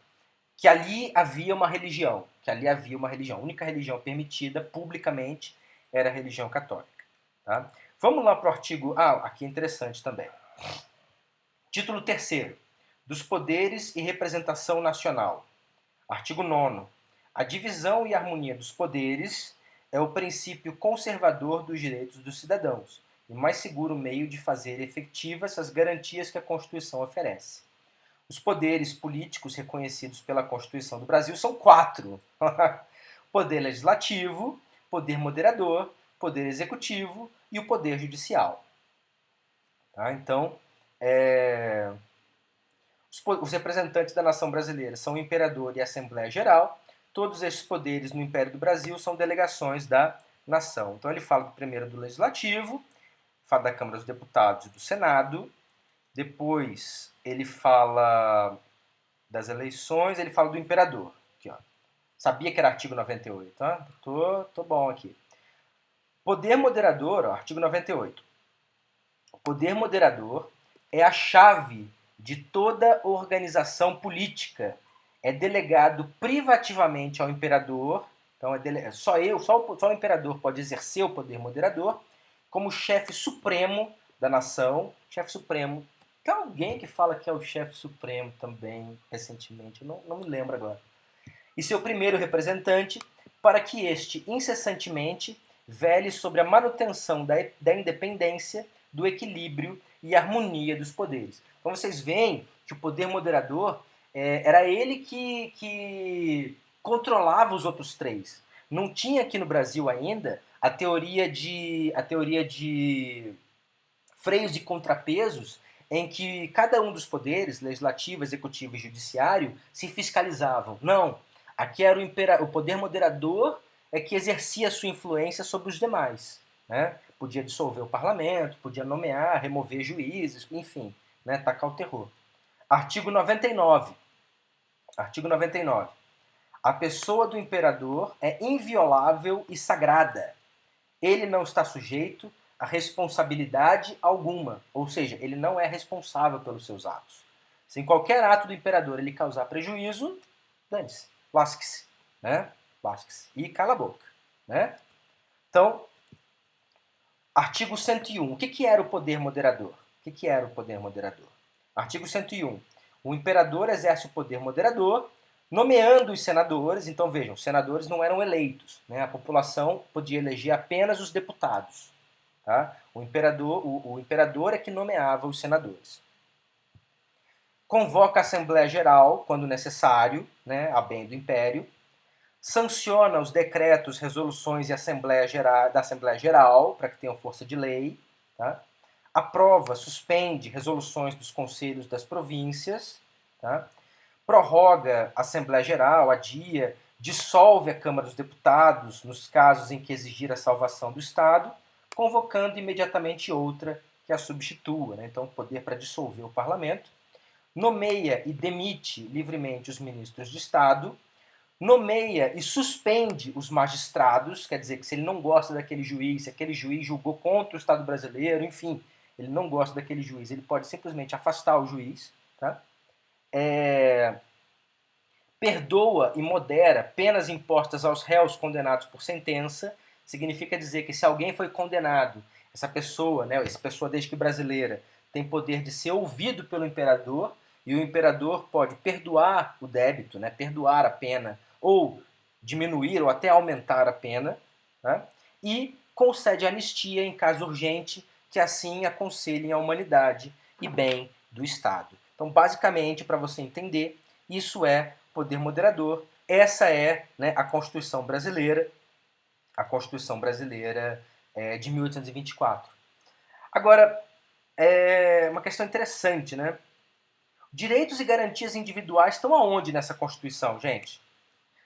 Speaker 1: que ali havia uma religião, A única religião permitida publicamente era a religião católica. Tá? Vamos lá para o artigo... aqui é interessante também. Título 3º. Dos poderes e representação nacional. Artigo 9º. A divisão e harmonia dos poderes é o princípio conservador dos direitos dos cidadãos e o mais seguro meio de fazer efetivas as garantias que a Constituição oferece. Os poderes políticos reconhecidos pela Constituição do Brasil são 4. Poder legislativo, poder moderador, poder executivo e o poder judicial. Tá? Então, os representantes da nação brasileira são o imperador e a Assembleia Geral. Todos esses poderes no Império do Brasil são delegações da nação. Então ele fala primeiro do Legislativo, fala da Câmara dos Deputados e do Senado, depois ele fala das eleições, ele fala do imperador. Aqui, ó. Sabia que era artigo 98, tá? Tô bom aqui. Poder moderador, ó, artigo 98. O poder moderador é a chave de toda organização política. É delegado privativamente ao imperador. Então só o imperador pode exercer o poder moderador como chefe supremo da nação. Chefe supremo. Tem alguém que fala que é o chefe supremo também, recentemente, eu não me lembro agora. E seu primeiro representante, para que este incessantemente vele sobre a manutenção da independência, do equilíbrio e harmonia dos poderes. Então vocês veem que o poder moderador era ele que controlava os outros três. Não tinha aqui no Brasil ainda a teoria de freios e contrapesos em que cada um dos poderes, legislativo, executivo e judiciário, se fiscalizavam. Não. Aqui era o poder moderador que exercia a sua influência sobre os demais. Né? Podia dissolver o parlamento, podia nomear, remover juízes, enfim, né? Tacar o terror. Artigo 99. Artigo 99. A pessoa do imperador é inviolável e sagrada. Ele não está sujeito a responsabilidade alguma, ou seja, ele não é responsável pelos seus atos. Se em qualquer ato do imperador ele causar prejuízo, dane-se, lasque-se, né? Lasque-se e cala a boca, né? Então, artigo 101. O que era o poder moderador? O que era o poder moderador? Artigo 101. O imperador exerce o poder moderador, nomeando os senadores. Então, vejam, os senadores não eram eleitos. Né? A população podia eleger apenas os deputados. Tá? O imperador é que nomeava os senadores. Convoca a Assembleia Geral, quando necessário, né, a bem do Império. Sanciona os decretos, resoluções da Assembleia Geral, para que tenham força de lei. Tá? Aprova, suspende resoluções dos conselhos das províncias. Tá? Prorroga a Assembleia Geral, adia, dissolve a Câmara dos Deputados nos casos em que exigir a salvação do Estado, convocando imediatamente outra que a substitua. Né? Então, poder para dissolver o parlamento. Nomeia e demite livremente os ministros de Estado. Nomeia e suspende os magistrados, quer dizer que se ele não gosta daquele juiz, se aquele juiz julgou contra o Estado brasileiro, enfim, ele não gosta daquele juiz, ele pode simplesmente afastar o juiz. Tá? Perdoa e modera penas impostas aos réus condenados por sentença. Significa dizer que se alguém foi condenado, essa pessoa, né, essa pessoa desde que brasileira, tem poder de ser ouvido pelo imperador, e o imperador pode perdoar o débito, né, perdoar a pena, ou diminuir ou até aumentar a pena, né, e concede anistia em caso urgente, que assim aconselhem a humanidade e bem do Estado. Então, basicamente, para você entender, isso é poder moderador. Essa é, né, a Constituição Brasileira, de 1824. Agora, é uma questão interessante, né? Direitos e garantias individuais estão aonde nessa Constituição, gente?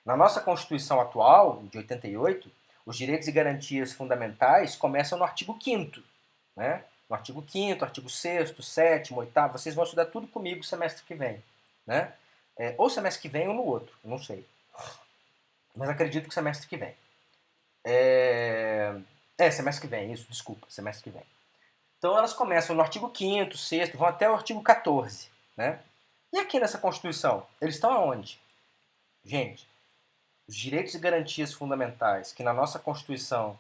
Speaker 1: Na nossa Constituição atual, de 88, os direitos e garantias fundamentais começam no artigo 5º, né? No artigo 5º, artigo 6º, 7º, 8º, vocês vão estudar tudo comigo semestre que vem, né? Ou semestre que vem ou no outro, não sei. Mas acredito que semestre que vem. Semestre que vem, isso, desculpa, semestre que vem. Então elas começam no artigo 5º, 6º, vão até o artigo 14, né? E aqui nessa Constituição, eles estão aonde? Gente, os direitos e garantias fundamentais, que na nossa Constituição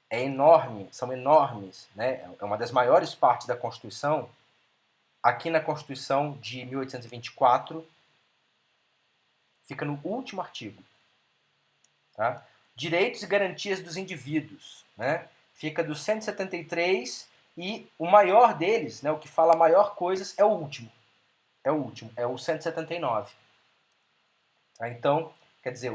Speaker 1: é enorme, são enormes, né? É uma das maiores partes da Constituição. Aqui na Constituição de 1824, fica no último artigo. Tá? Direitos e garantias dos indivíduos, né? Fica do 173 e o maior deles, né, o que fala maior coisas, é o último. É o 179. Tá? Então, quer dizer,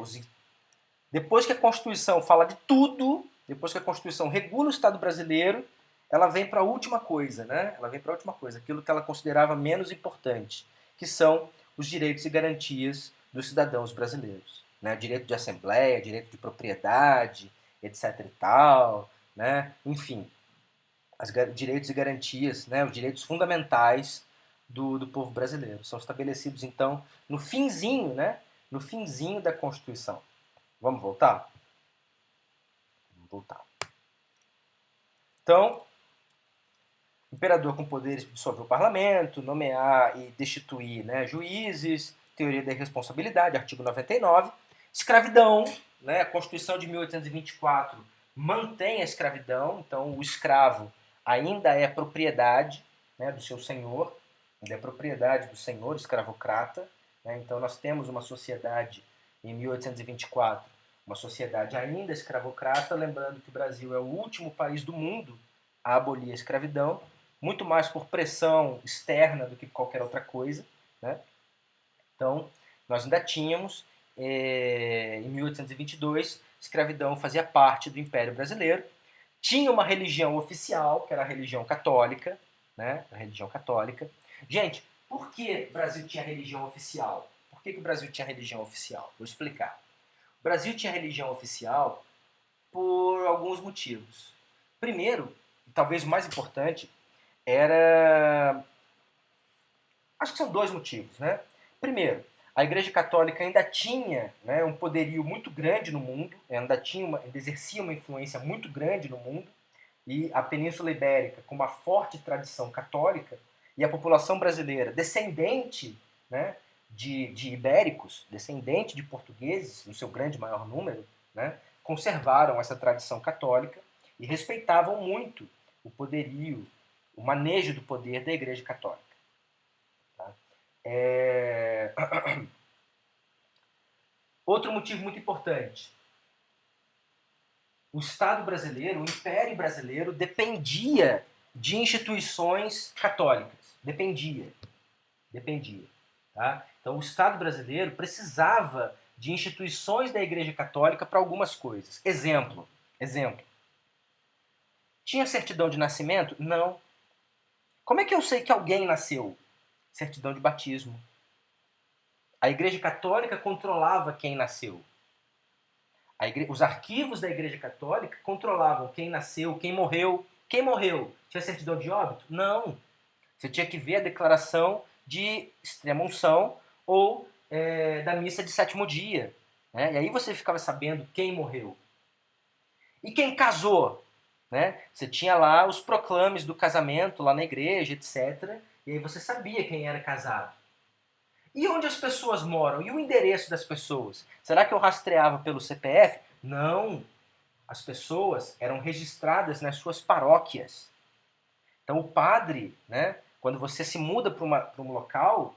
Speaker 1: depois que a Constituição fala de tudo, depois que a Constituição regula o Estado brasileiro, ela vem para a última coisa, né? Ela vem para a última coisa, aquilo que ela considerava menos importante, que são os direitos e garantias dos cidadãos brasileiros, né? Direito de assembleia, direito de propriedade, etc e tal, né? Enfim, direitos e garantias, né? Os direitos fundamentais do povo brasileiro são estabelecidos então no finzinho, né? No finzinho da Constituição. Vamos voltar? Vamos voltar. Então, imperador com poderes de dissolver o parlamento, nomear e destituir, né, juízes, teoria da irresponsabilidade, artigo 99. Escravidão, né, a Constituição de 1824 mantém a escravidão, então o escravo ainda é propriedade, né, do seu senhor, ainda é propriedade do senhor escravocrata. Né, então nós temos uma sociedade em 1824, uma sociedade ainda escravocrata, lembrando que o Brasil é o último país do mundo a abolir a escravidão, muito mais por pressão externa do que qualquer outra coisa. Né? Então, nós ainda tínhamos, em 1822, escravidão fazia parte do Império Brasileiro. Tinha uma religião oficial, que era a religião católica. Né? A religião católica. Gente, por que o Brasil tinha religião oficial? Por que o Brasil tinha religião oficial? Vou explicar. O Brasil tinha religião oficial por alguns motivos. Primeiro, talvez o mais importante, era... Acho que são dois motivos, né? Primeiro, a Igreja Católica ainda tinha, né, um poderio muito grande no mundo, ainda exercia uma influência muito grande no mundo, e a Península Ibérica, com uma forte tradição católica, e a população brasileira, descendente, né, de ibéricos, descendente de portugueses, no seu grande maior número, né, conservaram essa tradição católica e respeitavam muito o poderio, o manejo do poder da Igreja Católica. Tá? Outro motivo muito importante. O Estado brasileiro, o Império brasileiro, dependia de instituições católicas. Dependia. Tá? Então, o Estado brasileiro precisava de instituições da Igreja Católica para algumas coisas. Exemplo. Tinha certidão de nascimento? Não. Como é que eu sei que alguém nasceu? Certidão de batismo. A Igreja Católica controlava quem nasceu. Os arquivos da Igreja Católica controlavam quem nasceu, quem morreu. Quem morreu? Tinha certidão de óbito? Não. Você tinha que ver a declaração de extrema-unção ou da missa de sétimo dia. Né? E aí você ficava sabendo quem morreu. E quem casou? Né? Você tinha lá os proclames do casamento lá na igreja, etc. E aí você sabia quem era casado. E onde as pessoas moram? E o endereço das pessoas? Será que eu rastreava pelo CPF? Não. As pessoas eram registradas nas suas paróquias. Então o padre, né, quando você se muda para um local,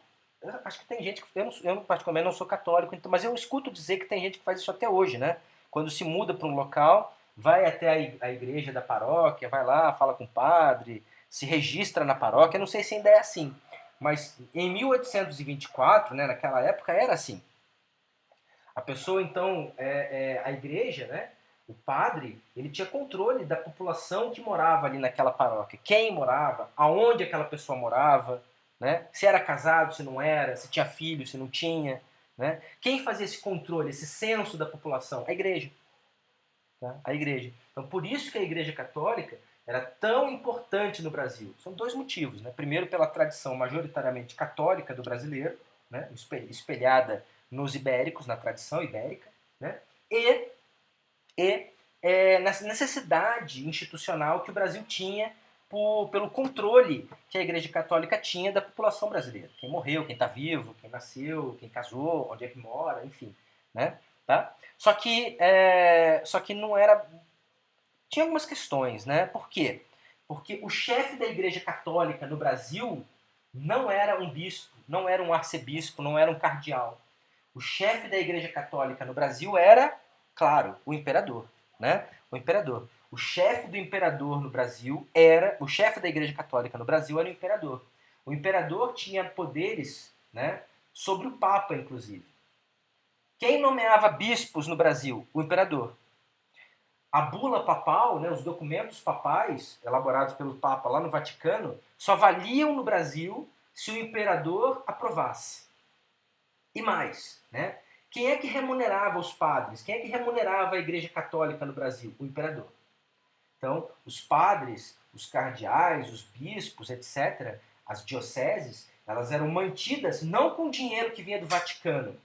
Speaker 1: acho que tem gente que... Eu particularmente não sou católico, então, mas eu escuto dizer que tem gente que faz isso até hoje. Né? Quando se muda para um local, vai até a igreja da paróquia, vai lá, fala com o padre, se registra na paróquia. Eu não sei se ainda é assim. Mas em 1824, né, naquela época, era assim. A pessoa, então, a igreja, né, o padre, ele tinha controle da população que morava ali naquela paróquia. Quem morava, aonde aquela pessoa morava, né, se era casado, se não era, se tinha filho, se não tinha. Né? Quem fazia esse controle, esse censo da população? A igreja. Tá? A igreja. Então, por isso que a Igreja Católica era tão importante no Brasil. São dois motivos. Né? Primeiro, pela tradição majoritariamente católica do brasileiro, né? Espelhada nos ibéricos, na tradição ibérica, né? E nessa necessidade institucional que o Brasil tinha pelo controle que a Igreja Católica tinha da população brasileira. Quem morreu, quem está vivo, quem nasceu, quem casou, onde é que mora, enfim. né? Tá? Só que não era... Tinha algumas questões, né? Por quê? Porque o chefe da Igreja Católica no Brasil não era um bispo, não era um arcebispo, não era um cardeal. O chefe da Igreja Católica no Brasil era, claro, o imperador, né? O imperador. O chefe do imperador no Brasil era, o chefe da Igreja Católica no Brasil era o imperador. O imperador tinha poderes, né, sobre o Papa, inclusive. Quem nomeava bispos no Brasil? O imperador. A bula papal, né, os documentos papais elaborados pelo Papa lá no Vaticano, só valiam no Brasil se o imperador aprovasse. E mais, né? Quem é que remunerava os padres? Quem é que remunerava a Igreja Católica no Brasil? O imperador. Então, os padres, os cardeais, os bispos, etc., as dioceses, elas eram mantidas não com dinheiro que vinha do Vaticano,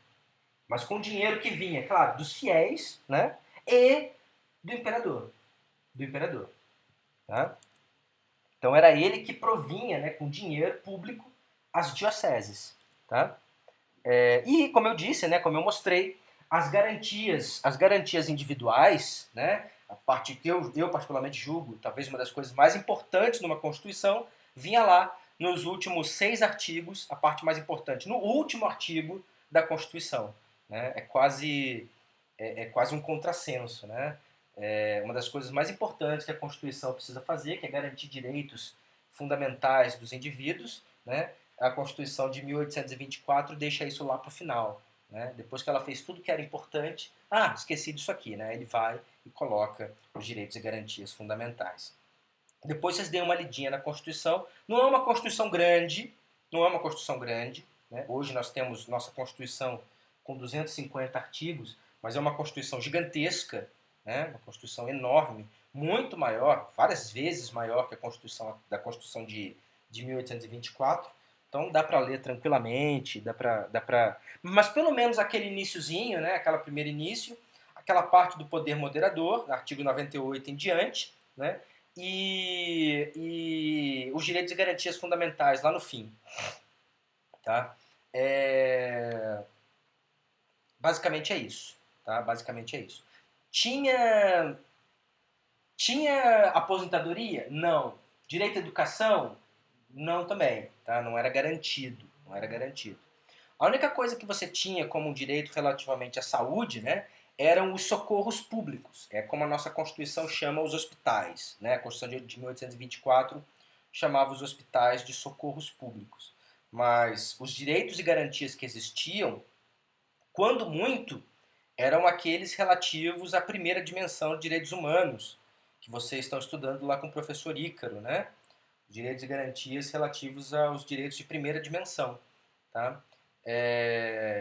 Speaker 1: mas com dinheiro que vinha, claro, dos fiéis, né? E do imperador. Do imperador. Tá? Então era ele que provinha, né, com dinheiro público, as dioceses. Tá? E como eu disse, né, como eu mostrei, as garantias individuais, né, a parte que eu particularmente julgo, talvez uma das coisas mais importantes numa Constituição, vinha lá nos últimos 6 artigos, a parte mais importante, no último artigo da Constituição. Né? É quase um contrassenso. Né? É uma das coisas mais importantes que a Constituição precisa fazer, que é garantir direitos fundamentais dos indivíduos, né? A Constituição de 1824 deixa isso lá para o final. Né? Depois que ela fez tudo que era importante, esqueci disso aqui, né? Ele vai e coloca os direitos e garantias fundamentais. Depois vocês deem uma lidinha na Constituição. Não é uma Constituição grande, não é uma Constituição grande. Né? Hoje nós temos nossa Constituição com 250 artigos, mas é uma Constituição gigantesca, né? Uma Constituição enorme, muito maior, várias vezes maior que a Constituição de 1824. Então dá para ler tranquilamente, mas pelo menos aquele iniciozinho, né, aquela primeiro início, aquela parte do poder moderador, artigo 98 em diante, né, e os direitos e garantias fundamentais lá no fim. Tá? Basicamente é isso. Tá? Basicamente é isso. Tinha aposentadoria? Não. Direito à educação? Não também. Tá? Não era garantido. Não era garantido. A única coisa que você tinha como um direito relativamente à saúde, né, eram os socorros públicos. É como a nossa Constituição chama os hospitais. Né? A Constituição de 1824 chamava os hospitais de socorros públicos. Mas os direitos e garantias que existiam, quando muito, eram aqueles relativos à primeira dimensão de direitos humanos, que vocês estão estudando lá com o professor Ícaro, né? Direitos e garantias relativos aos direitos de primeira dimensão. Tá?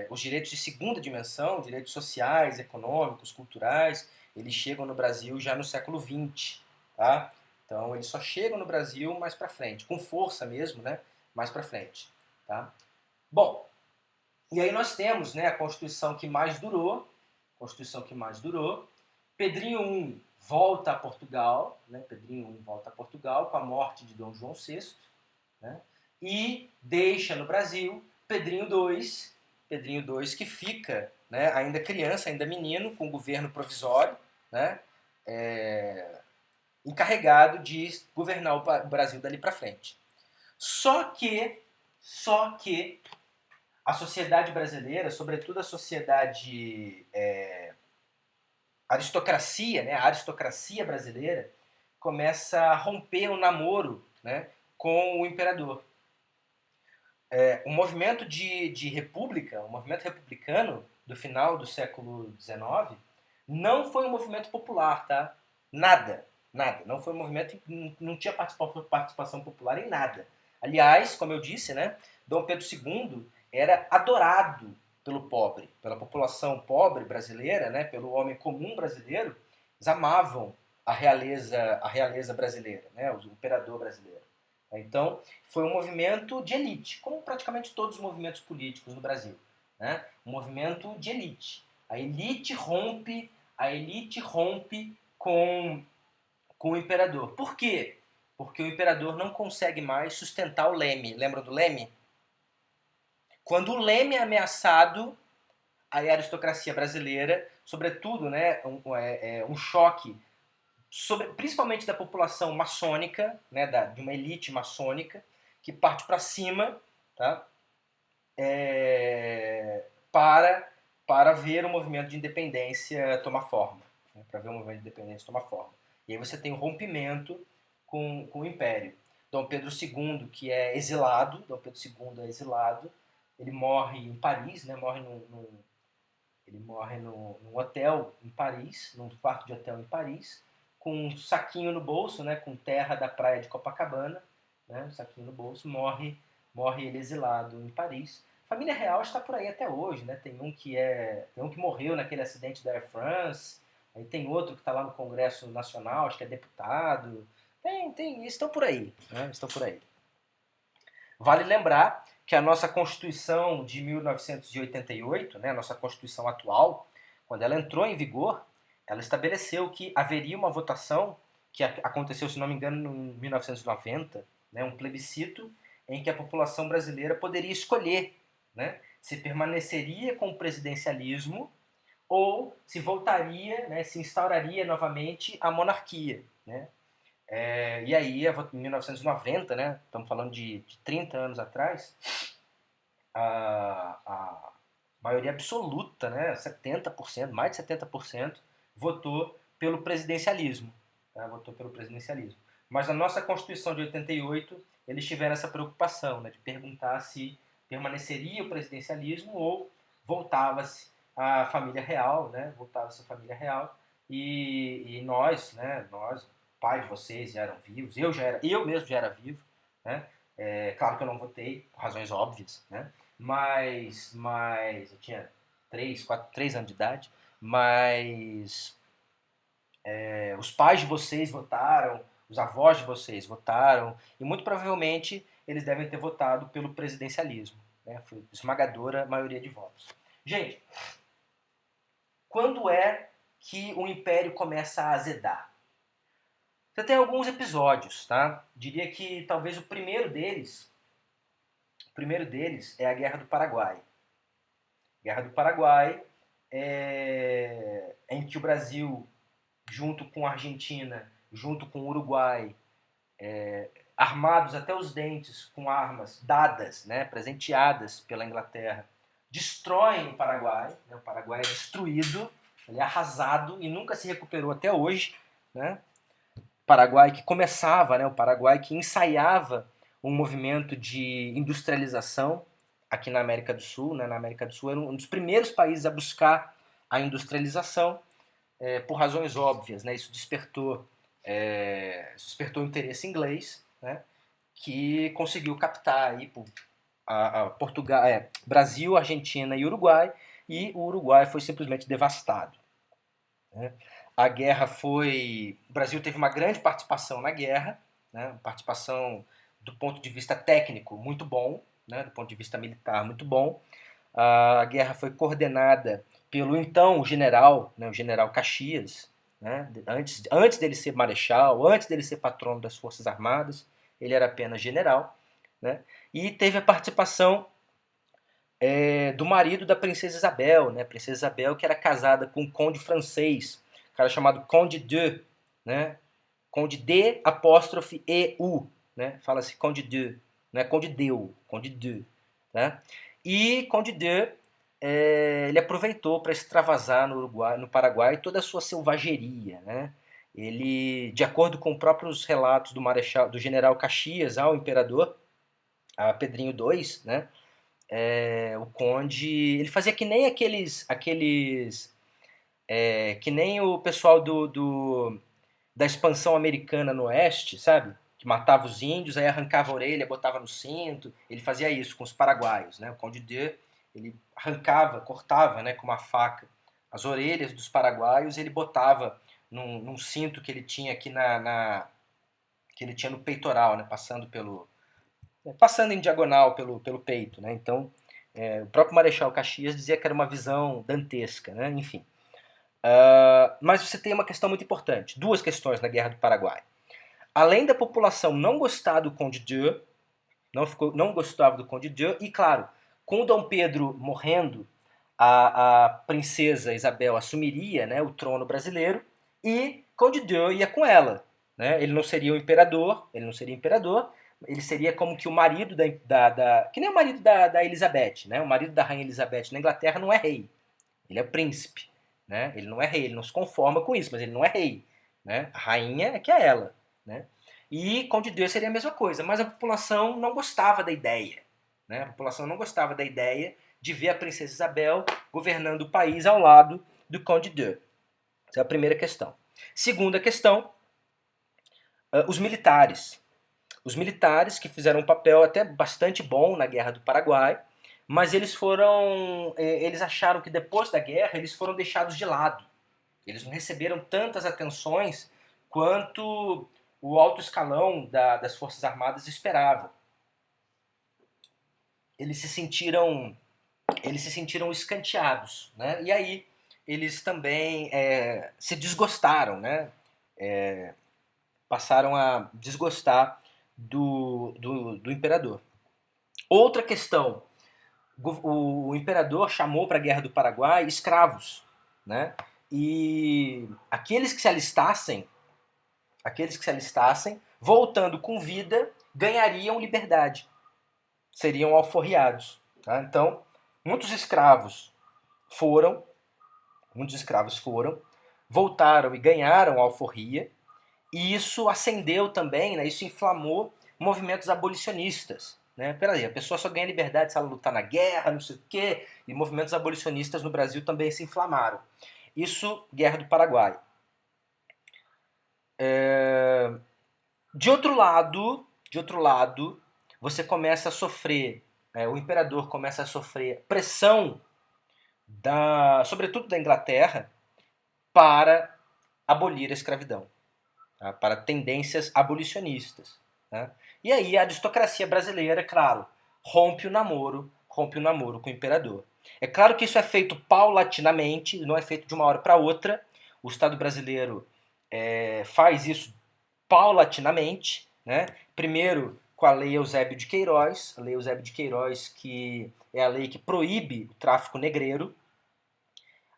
Speaker 1: Os direitos de segunda dimensão, direitos sociais, econômicos, culturais, eles chegam no Brasil já no século XX. Tá? Então, eles só chegam no Brasil mais para frente, com força mesmo, né? Mais para frente. Tá? Bom, e aí nós temos, né, a Constituição que mais durou, Pedrinho I volta a Portugal, né? Pedrinho I volta a Portugal com a morte de Dom João VI, né? E deixa no Brasil Pedrinho II que fica, né, ainda criança, ainda menino, com o governo provisório, né, encarregado de governar o Brasil dali para frente. Só que a sociedade brasileira, sobretudo a sociedade aristocracia, né, a aristocracia brasileira, começa a romper o namoro, né, com o imperador. O movimento de república, o movimento republicano do final do século XIX, não foi um movimento popular, tá? Nada. Não foi um movimento, não tinha participação popular em nada. Aliás, como eu disse, né, Dom Pedro II era adorado pelo pobre, pela população pobre brasileira, né, pelo homem comum brasileiro. Eles amavam a realeza brasileira, né, o imperador brasileiro. Então, foi um movimento de elite, como praticamente todos os movimentos políticos no Brasil. Né? Um movimento de elite. A elite rompe com o imperador. Por quê? Porque o imperador não consegue mais sustentar o leme. Lembra do leme? Quando o leme é ameaçado, a aristocracia brasileira, sobretudo, né, um choque, principalmente da população maçônica, né, de uma elite maçônica, que parte para cima, tá, para ver o movimento de independência tomar forma. Né, para ver o movimento de independência tomar forma. E aí você tem um rompimento com o Império. Dom Pedro II, que é exilado, Dom Pedro II é exilado, ele morre em Paris, né, ele morre num hotel em Paris, num quarto de hotel em Paris, com um saquinho no bolso, né, com terra da praia de Copacabana, né, um saquinho no bolso, morre ele exilado em Paris. A família real está por aí até hoje, né? Tem um que morreu naquele acidente da Air France, aí tem outro que está lá no Congresso Nacional, acho que é deputado. Estão por aí, né? Estão por aí. Vale lembrar que a nossa Constituição de 1988, né, a nossa Constituição atual, quando ela entrou em vigor, ela estabeleceu que haveria uma votação, que aconteceu, se não me engano, em 1990, né, um plebiscito em que a população brasileira poderia escolher, né, se permaneceria com o presidencialismo ou se voltaria, né, se instauraria novamente a monarquia. Né? E aí, em 1990, né, estamos falando de 30 anos atrás, a maioria absoluta, né, 70%, mais de 70%, votou pelo presidencialismo. Tá? Votou pelo presidencialismo. Mas na nossa Constituição de 88, eles tiveram essa preocupação, né, de perguntar se permaneceria o presidencialismo ou voltava-se a família real, né, voltava-se a família real, e nós, né, nós, pais de vocês já eram vivos, eu mesmo já era vivo, né, claro que eu não votei, por razões óbvias, né, mas eu tinha 3 anos de idade, mas os pais de vocês votaram, os avós de vocês votaram, e muito provavelmente eles devem ter votado pelo presidencialismo. Né? Foi esmagadora maioria de votos. Gente, quando é que o Império começa a azedar? Você tem alguns episódios, tá? Diria que talvez o primeiro deles é a Guerra do Paraguai. Guerra do Paraguai, em que o Brasil, junto com a Argentina, junto com o Uruguai, armados até os dentes com armas dadas, né, presenteadas pela Inglaterra, destroem o Paraguai. Né, o Paraguai é destruído, ele é arrasado e nunca se recuperou até hoje. Né? O Paraguai que começava, né, o Paraguai que ensaiava um movimento de industrialização aqui na América do Sul. Né? Na América do Sul era um dos primeiros países a buscar a industrialização, por razões óbvias. Né? Isso despertou interesse inglês, né? Que conseguiu captar aí Portugal, Brasil, Argentina e Uruguai, e o Uruguai foi simplesmente devastado. Né? O Brasil teve uma grande participação na guerra, né? Participação do ponto de vista técnico muito bom, né? Do ponto de vista militar muito bom. A guerra foi coordenada pelo então general, né? O general Caxias, né? Antes dele ser marechal, antes dele ser patrono das Forças Armadas, ele era apenas general. Né? E teve a participação do marido da Princesa Isabel, né? Princesa Isabel, que era casada com um conde francês, um cara chamado Conde de, né? Conde de apóstrofe EU, né? Fala-se Conde de, não é Conde Deu, Conde de, né? E Conde de, ele aproveitou para extravasar no Paraguai toda a sua selvageria, né? Ele, de acordo com próprios relatos do general Caxias ao imperador, a Pedrinho II, né? O conde, ele fazia que nem que nem o pessoal da expansão americana no oeste, sabe? Que matava os índios, aí arrancava a orelha, botava no cinto. Ele fazia isso com os paraguaios, né? O conde de, ele arrancava, cortava, né, com uma faca as orelhas dos paraguaios, e ele botava num cinto que ele tinha aqui que ele tinha no peitoral, né? Passando em diagonal pelo peito. Né? Então, o próprio Marechal Caxias dizia que era uma visão dantesca. Né? Enfim. Mas você tem uma questão muito importante, duas questões na Guerra do Paraguai. Além da população não gostar do Conde de, não gostava do Conde de, e claro, com o Dom Pedro morrendo, a princesa Isabel assumiria, né, o trono brasileiro e Conde d'Eu ia com ela. Né? Ele não seria o imperador, ele seria como que o marido que nem o marido da Elizabeth, né? O marido da rainha Elizabeth na Inglaterra não é rei, ele é príncipe, né? Ele não é rei, ele não se conforma com isso, mas ele não é rei, né? A rainha é que é ela, né? E Conde d'Eu seria a mesma coisa, mas a população não gostava da ideia, né? A população não gostava da ideia de ver a princesa Isabel governando o país ao lado do Conde d'Eu. Essa é a primeira questão. Segunda questão, os militares. Os militares que fizeram um papel até bastante bom na Guerra do Paraguai, mas eles acharam que depois da guerra eles foram deixados de lado. Eles não receberam tantas atenções quanto o alto escalão das Forças Armadas esperava. Eles se sentiram escanteados, né? E aí eles também se desgostaram, né? Passaram a desgostar do imperador. Outra questão, o imperador chamou para a Guerra do Paraguai escravos, né? E aqueles que se alistassem, voltando com vida, ganhariam liberdade, seriam alforriados. Tá? Então, muitos escravos foram, voltaram e ganharam alforria, e isso acendeu também, né, isso inflamou movimentos abolicionistas. Né? Peraí, a pessoa só ganha liberdade se ela lutar na guerra, não sei o quê, e movimentos abolicionistas no Brasil também se inflamaram. Isso, Guerra do Paraguai. De outro lado, você começa a sofrer, o imperador começa a sofrer pressão, sobretudo da Inglaterra, para abolir a escravidão, tá? Para tendências abolicionistas. Né? E aí a aristocracia brasileira, claro, rompe o namoro com o imperador. É claro que isso é feito paulatinamente, não é feito de uma hora para outra. O Estado brasileiro faz isso paulatinamente, né? Primeiro com a Lei Eusébio de Queiroz, que é a lei que proíbe o tráfico negreiro.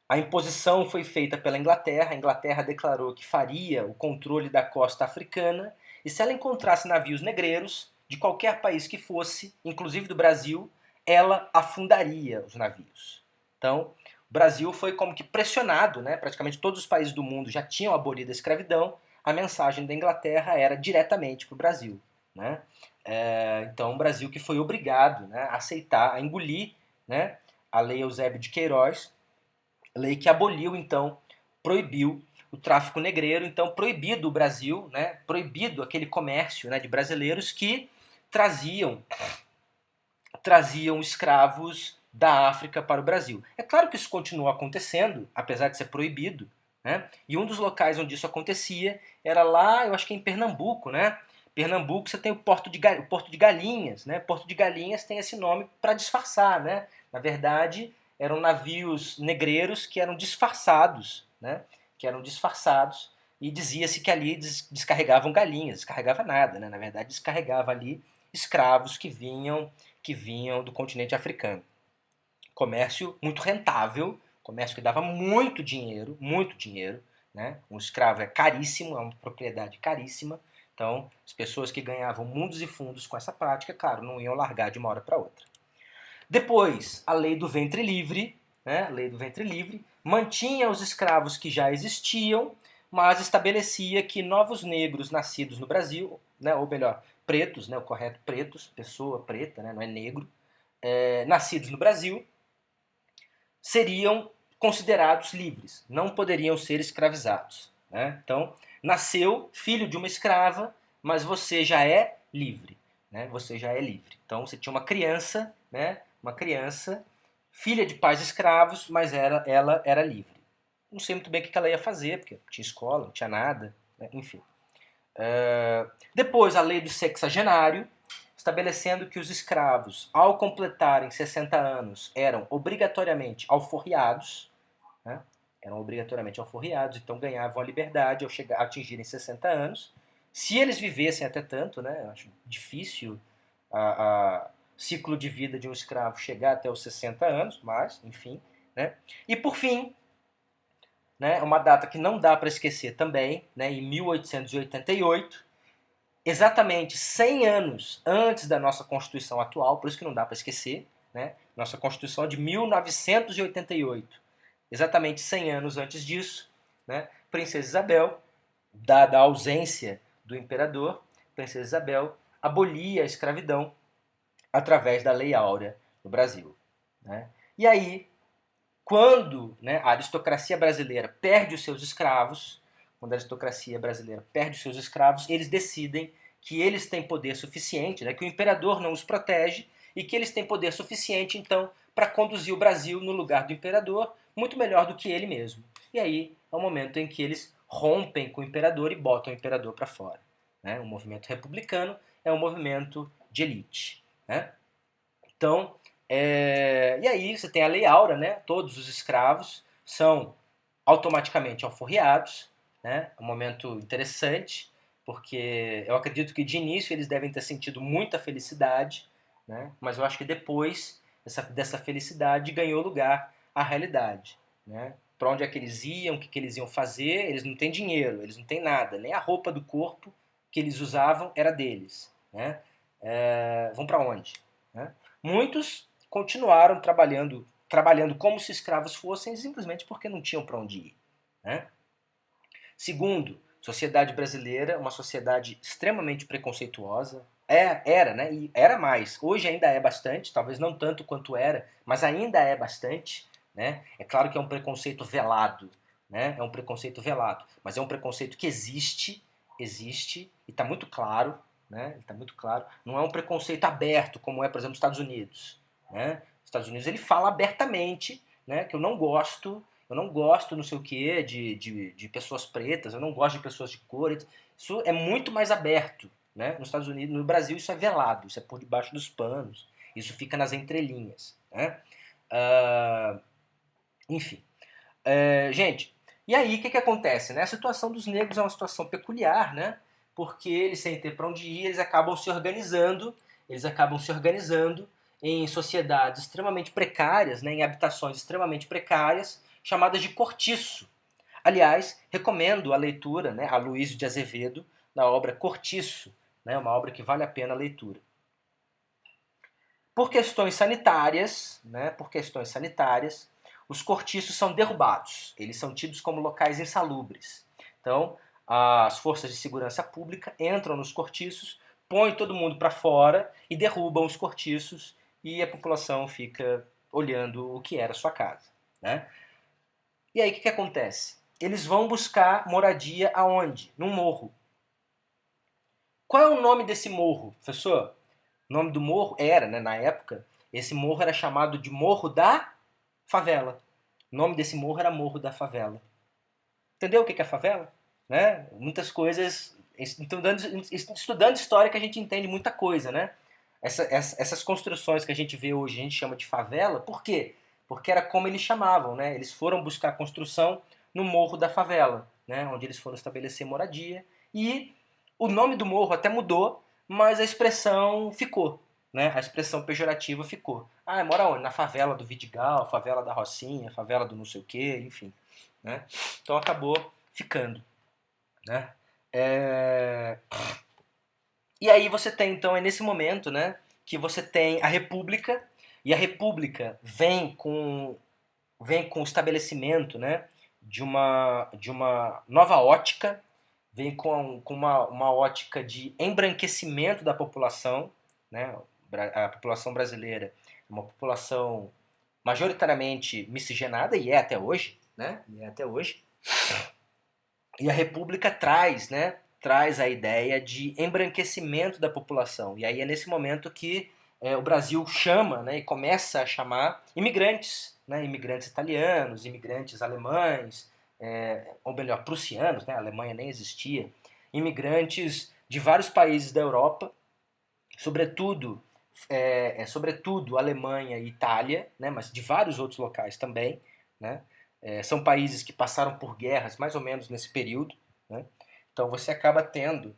Speaker 1: A imposição foi feita pela Inglaterra. A Inglaterra declarou que faria o controle da costa africana e se ela encontrasse navios negreiros de qualquer país que fosse, inclusive do Brasil, ela afundaria os navios. Então, o Brasil foi como que pressionado, né? Praticamente todos os países do mundo já tinham abolido a escravidão. A mensagem da Inglaterra era diretamente para o Brasil. Né? Então, o Brasil que foi obrigado, né, a aceitar, a engolir, né, a Lei Eusébio de Queiroz, lei que aboliu, então, proibiu o tráfico negreiro, então proibido o Brasil, né, proibido aquele comércio, né, de brasileiros que traziam escravos da África para o Brasil. É claro que isso continuou acontecendo, apesar de ser proibido, né? E um dos locais onde isso acontecia era lá, eu acho que em Pernambuco, né? Pernambuco você tem o Porto de Galinhas, né? Porto de Galinhas tem esse nome para disfarçar, né? Na verdade, eram navios negreiros que eram disfarçados, né? E dizia-se que ali descarregavam galinhas, descarregava nada, né? Na verdade, descarregava ali escravos que vinham do continente africano. Comércio muito rentável, comércio que dava muito dinheiro, né? Um escravo é caríssimo, é uma propriedade caríssima. Então, as pessoas que ganhavam mundos e fundos com essa prática, claro, não iam largar de uma hora para outra. Depois, a lei do ventre livre, né? A lei do ventre livre mantinha os escravos que já existiam, mas estabelecia que novos negros nascidos no Brasil, né? Ou melhor, pretos, né? O correto, pretos, pessoa preta, né? Não é negro, nascidos no Brasil, seriam considerados livres, não poderiam ser escravizados. Né? Então, nasceu filho de uma escrava, mas você já é livre. Né? Você já é livre. Então, você tinha uma criança, né? Uma criança, filha de pais escravos, mas ela era livre. Não sei muito bem o que ela ia fazer, porque não tinha escola, não tinha nada, né? Enfim. Depois, a lei do sexagenário, estabelecendo que os escravos, ao completarem 60 anos, eram obrigatoriamente alforriados, né? Então ganhavam a liberdade ao atingirem 60 anos. Se eles vivessem até tanto, né? Eu acho difícil o ciclo de vida de um escravo chegar até os 60 anos, mas, enfim, né? E por fim, né, uma data que não dá para esquecer também, né, em 1888, exatamente 100 anos antes da nossa Constituição atual, por isso que não dá para esquecer, né? Nossa Constituição é de 1988. Exatamente 100 anos antes disso, né? Princesa Isabel, dada a ausência do imperador, Princesa Isabel abolia a escravidão através da Lei Áurea no Brasil, né? E aí, quando, né, a aristocracia brasileira perde os seus escravos, quando a aristocracia brasileira perde os seus escravos, eles decidem que eles têm poder suficiente, né, que o imperador não os protege e que eles têm poder suficiente, então, para conduzir o Brasil no lugar do imperador, muito melhor do que ele mesmo. E aí é o momento em que eles rompem com o imperador e botam o imperador para fora. Né? O movimento republicano é um movimento de elite. Né? Então, e aí você tem a Lei Áurea, né? Todos os escravos são automaticamente alforriados, né? É um momento interessante, porque eu acredito que de início eles devem ter sentido muita felicidade, né? Mas eu acho que depois dessa felicidade ganhou lugar a realidade, né? Para onde é que eles iam, o que eles iam fazer? Eles não têm dinheiro, eles não têm nada, nem a roupa do corpo que eles usavam era deles, né? Vão para onde? Né? Muitos continuaram trabalhando como se escravos fossem, simplesmente porque não tinham para onde ir. Né? Segundo, sociedade brasileira, uma sociedade extremamente preconceituosa. Era, né? E era mais. Hoje ainda é bastante, talvez não tanto quanto era, mas ainda é bastante. Né? É claro que é um preconceito velado. Né? É um preconceito velado. Mas é um preconceito que existe e está muito claro. Né? Está muito claro. Não é um preconceito aberto, como é, por exemplo, nos Estados Unidos. Né? Os Estados Unidos ele fala abertamente, né, que eu não gosto, não sei o que, de pessoas pretas, eu não gosto de pessoas de cor. Isso é muito mais aberto. Né? Nos Estados Unidos, no Brasil isso é velado, isso é por debaixo dos panos, isso fica nas entrelinhas. Né? Enfim. Gente, e aí o que acontece? Né? A situação dos negros é uma situação peculiar, né? Porque eles, sem ter para onde ir, eles acabam se organizando em sociedades extremamente precárias, né? Em habitações extremamente precárias, chamadas de cortiço. Aliás, recomendo a leitura, né, a Luísio de Azevedo, da obra Cortiço, né, uma obra que vale a pena a leitura. Por questões sanitárias, os cortiços são derrubados. Eles são tidos como locais insalubres. Então, as forças de segurança pública entram nos cortiços, põem todo mundo para fora e derrubam os cortiços e a população fica olhando o que era sua casa. Né? E aí o que acontece? Eles vão buscar moradia aonde? Num morro. Qual é o nome desse morro, professor? O nome do morro era, né, na época, esse morro era chamado de Morro da Favela. O nome desse morro era Morro da Favela. Entendeu o que é favela? Né? Muitas coisas. Estudando história que a gente entende muita coisa, né? Essas construções que a gente vê hoje, a gente chama de favela, por quê? Porque era como eles chamavam, né? Eles foram buscar construção no Morro da Favela, né? Onde eles foram estabelecer moradia. E o nome do morro até mudou, mas a expressão ficou, né? A expressão pejorativa ficou. Ah, mora onde? Na favela do Vidigal, favela da Rocinha, favela do não sei o quê, enfim. Né? Então acabou ficando. Né? E aí você tem, então, é nesse momento, né, que você tem a República, e a República vem com o estabelecimento, né, de uma nova ótica, vem com uma ótica de embranquecimento da população. Né? A população brasileira é uma população majoritariamente miscigenada, e é até hoje. Né? E é até hoje. E a República traz, né, traz a ideia de embranquecimento da população. E aí é nesse momento que o Brasil chama, né, e começa a chamar imigrantes, né, imigrantes italianos, imigrantes alemães, ou melhor, prussianos, né, a Alemanha nem existia, imigrantes de vários países da Europa, sobretudo, sobretudo Alemanha e Itália, né, mas de vários outros locais também, né. São países que passaram por guerras mais ou menos nesse período. Né? Então você acaba tendo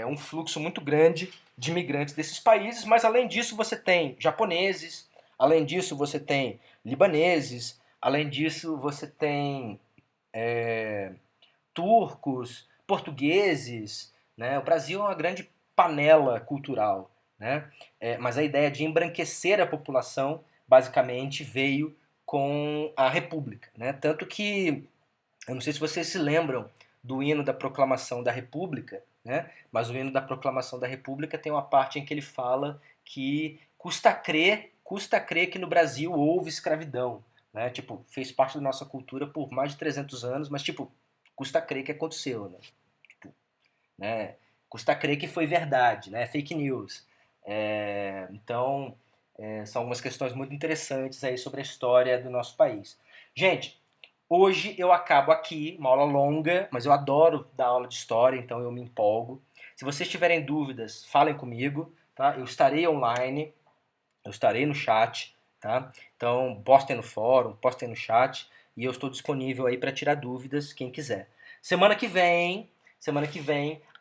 Speaker 1: um fluxo muito grande de imigrantes desses países, mas além disso você tem japoneses, além disso você tem libaneses, Além disso, você tem turcos, portugueses, né? O Brasil é uma grande panela cultural, né? Mas a ideia de embranquecer a população basicamente veio com a República, né? Tanto que, eu não sei se vocês se lembram do hino da Proclamação da República, né? Mas o hino da Proclamação da República tem uma parte em que ele fala que custa crer que no Brasil houve escravidão, né? Tipo, fez parte da nossa cultura por mais de 300 anos, mas tipo, custa crer que aconteceu, né? Tipo, né? Custa crer que foi verdade, né? Fake news. Então, são algumas questões muito interessantes aí sobre a história do nosso país. Gente, hoje eu acabo aqui, uma aula longa, mas eu adoro dar aula de história, então eu me empolgo. Se vocês tiverem dúvidas, falem comigo, tá? Eu estarei online, eu estarei no chat, tá? Então, postem no fórum, postem no chat e eu estou disponível aí para tirar dúvidas, quem quiser. Semana que vem,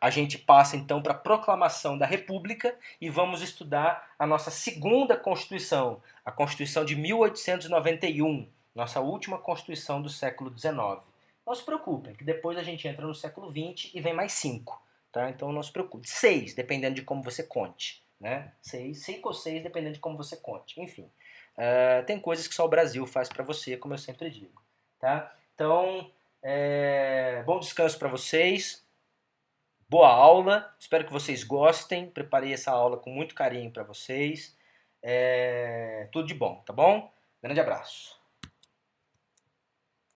Speaker 1: a gente passa então para a proclamação da República e vamos estudar a nossa segunda Constituição, a Constituição de 1891, nossa última Constituição do século XIX. Não se preocupem, que depois a gente entra no século XX e vem mais 5, tá? Então não se preocupe. 6, dependendo de como você conte, né? 5 ou 6, dependendo de como você conte. Enfim, tem coisas que só o Brasil faz para você, como eu sempre digo, tá? Então, bom descanso para vocês, boa aula, espero que vocês gostem. Preparei essa aula com muito carinho para vocês. Tudo de bom, tá bom? Grande abraço.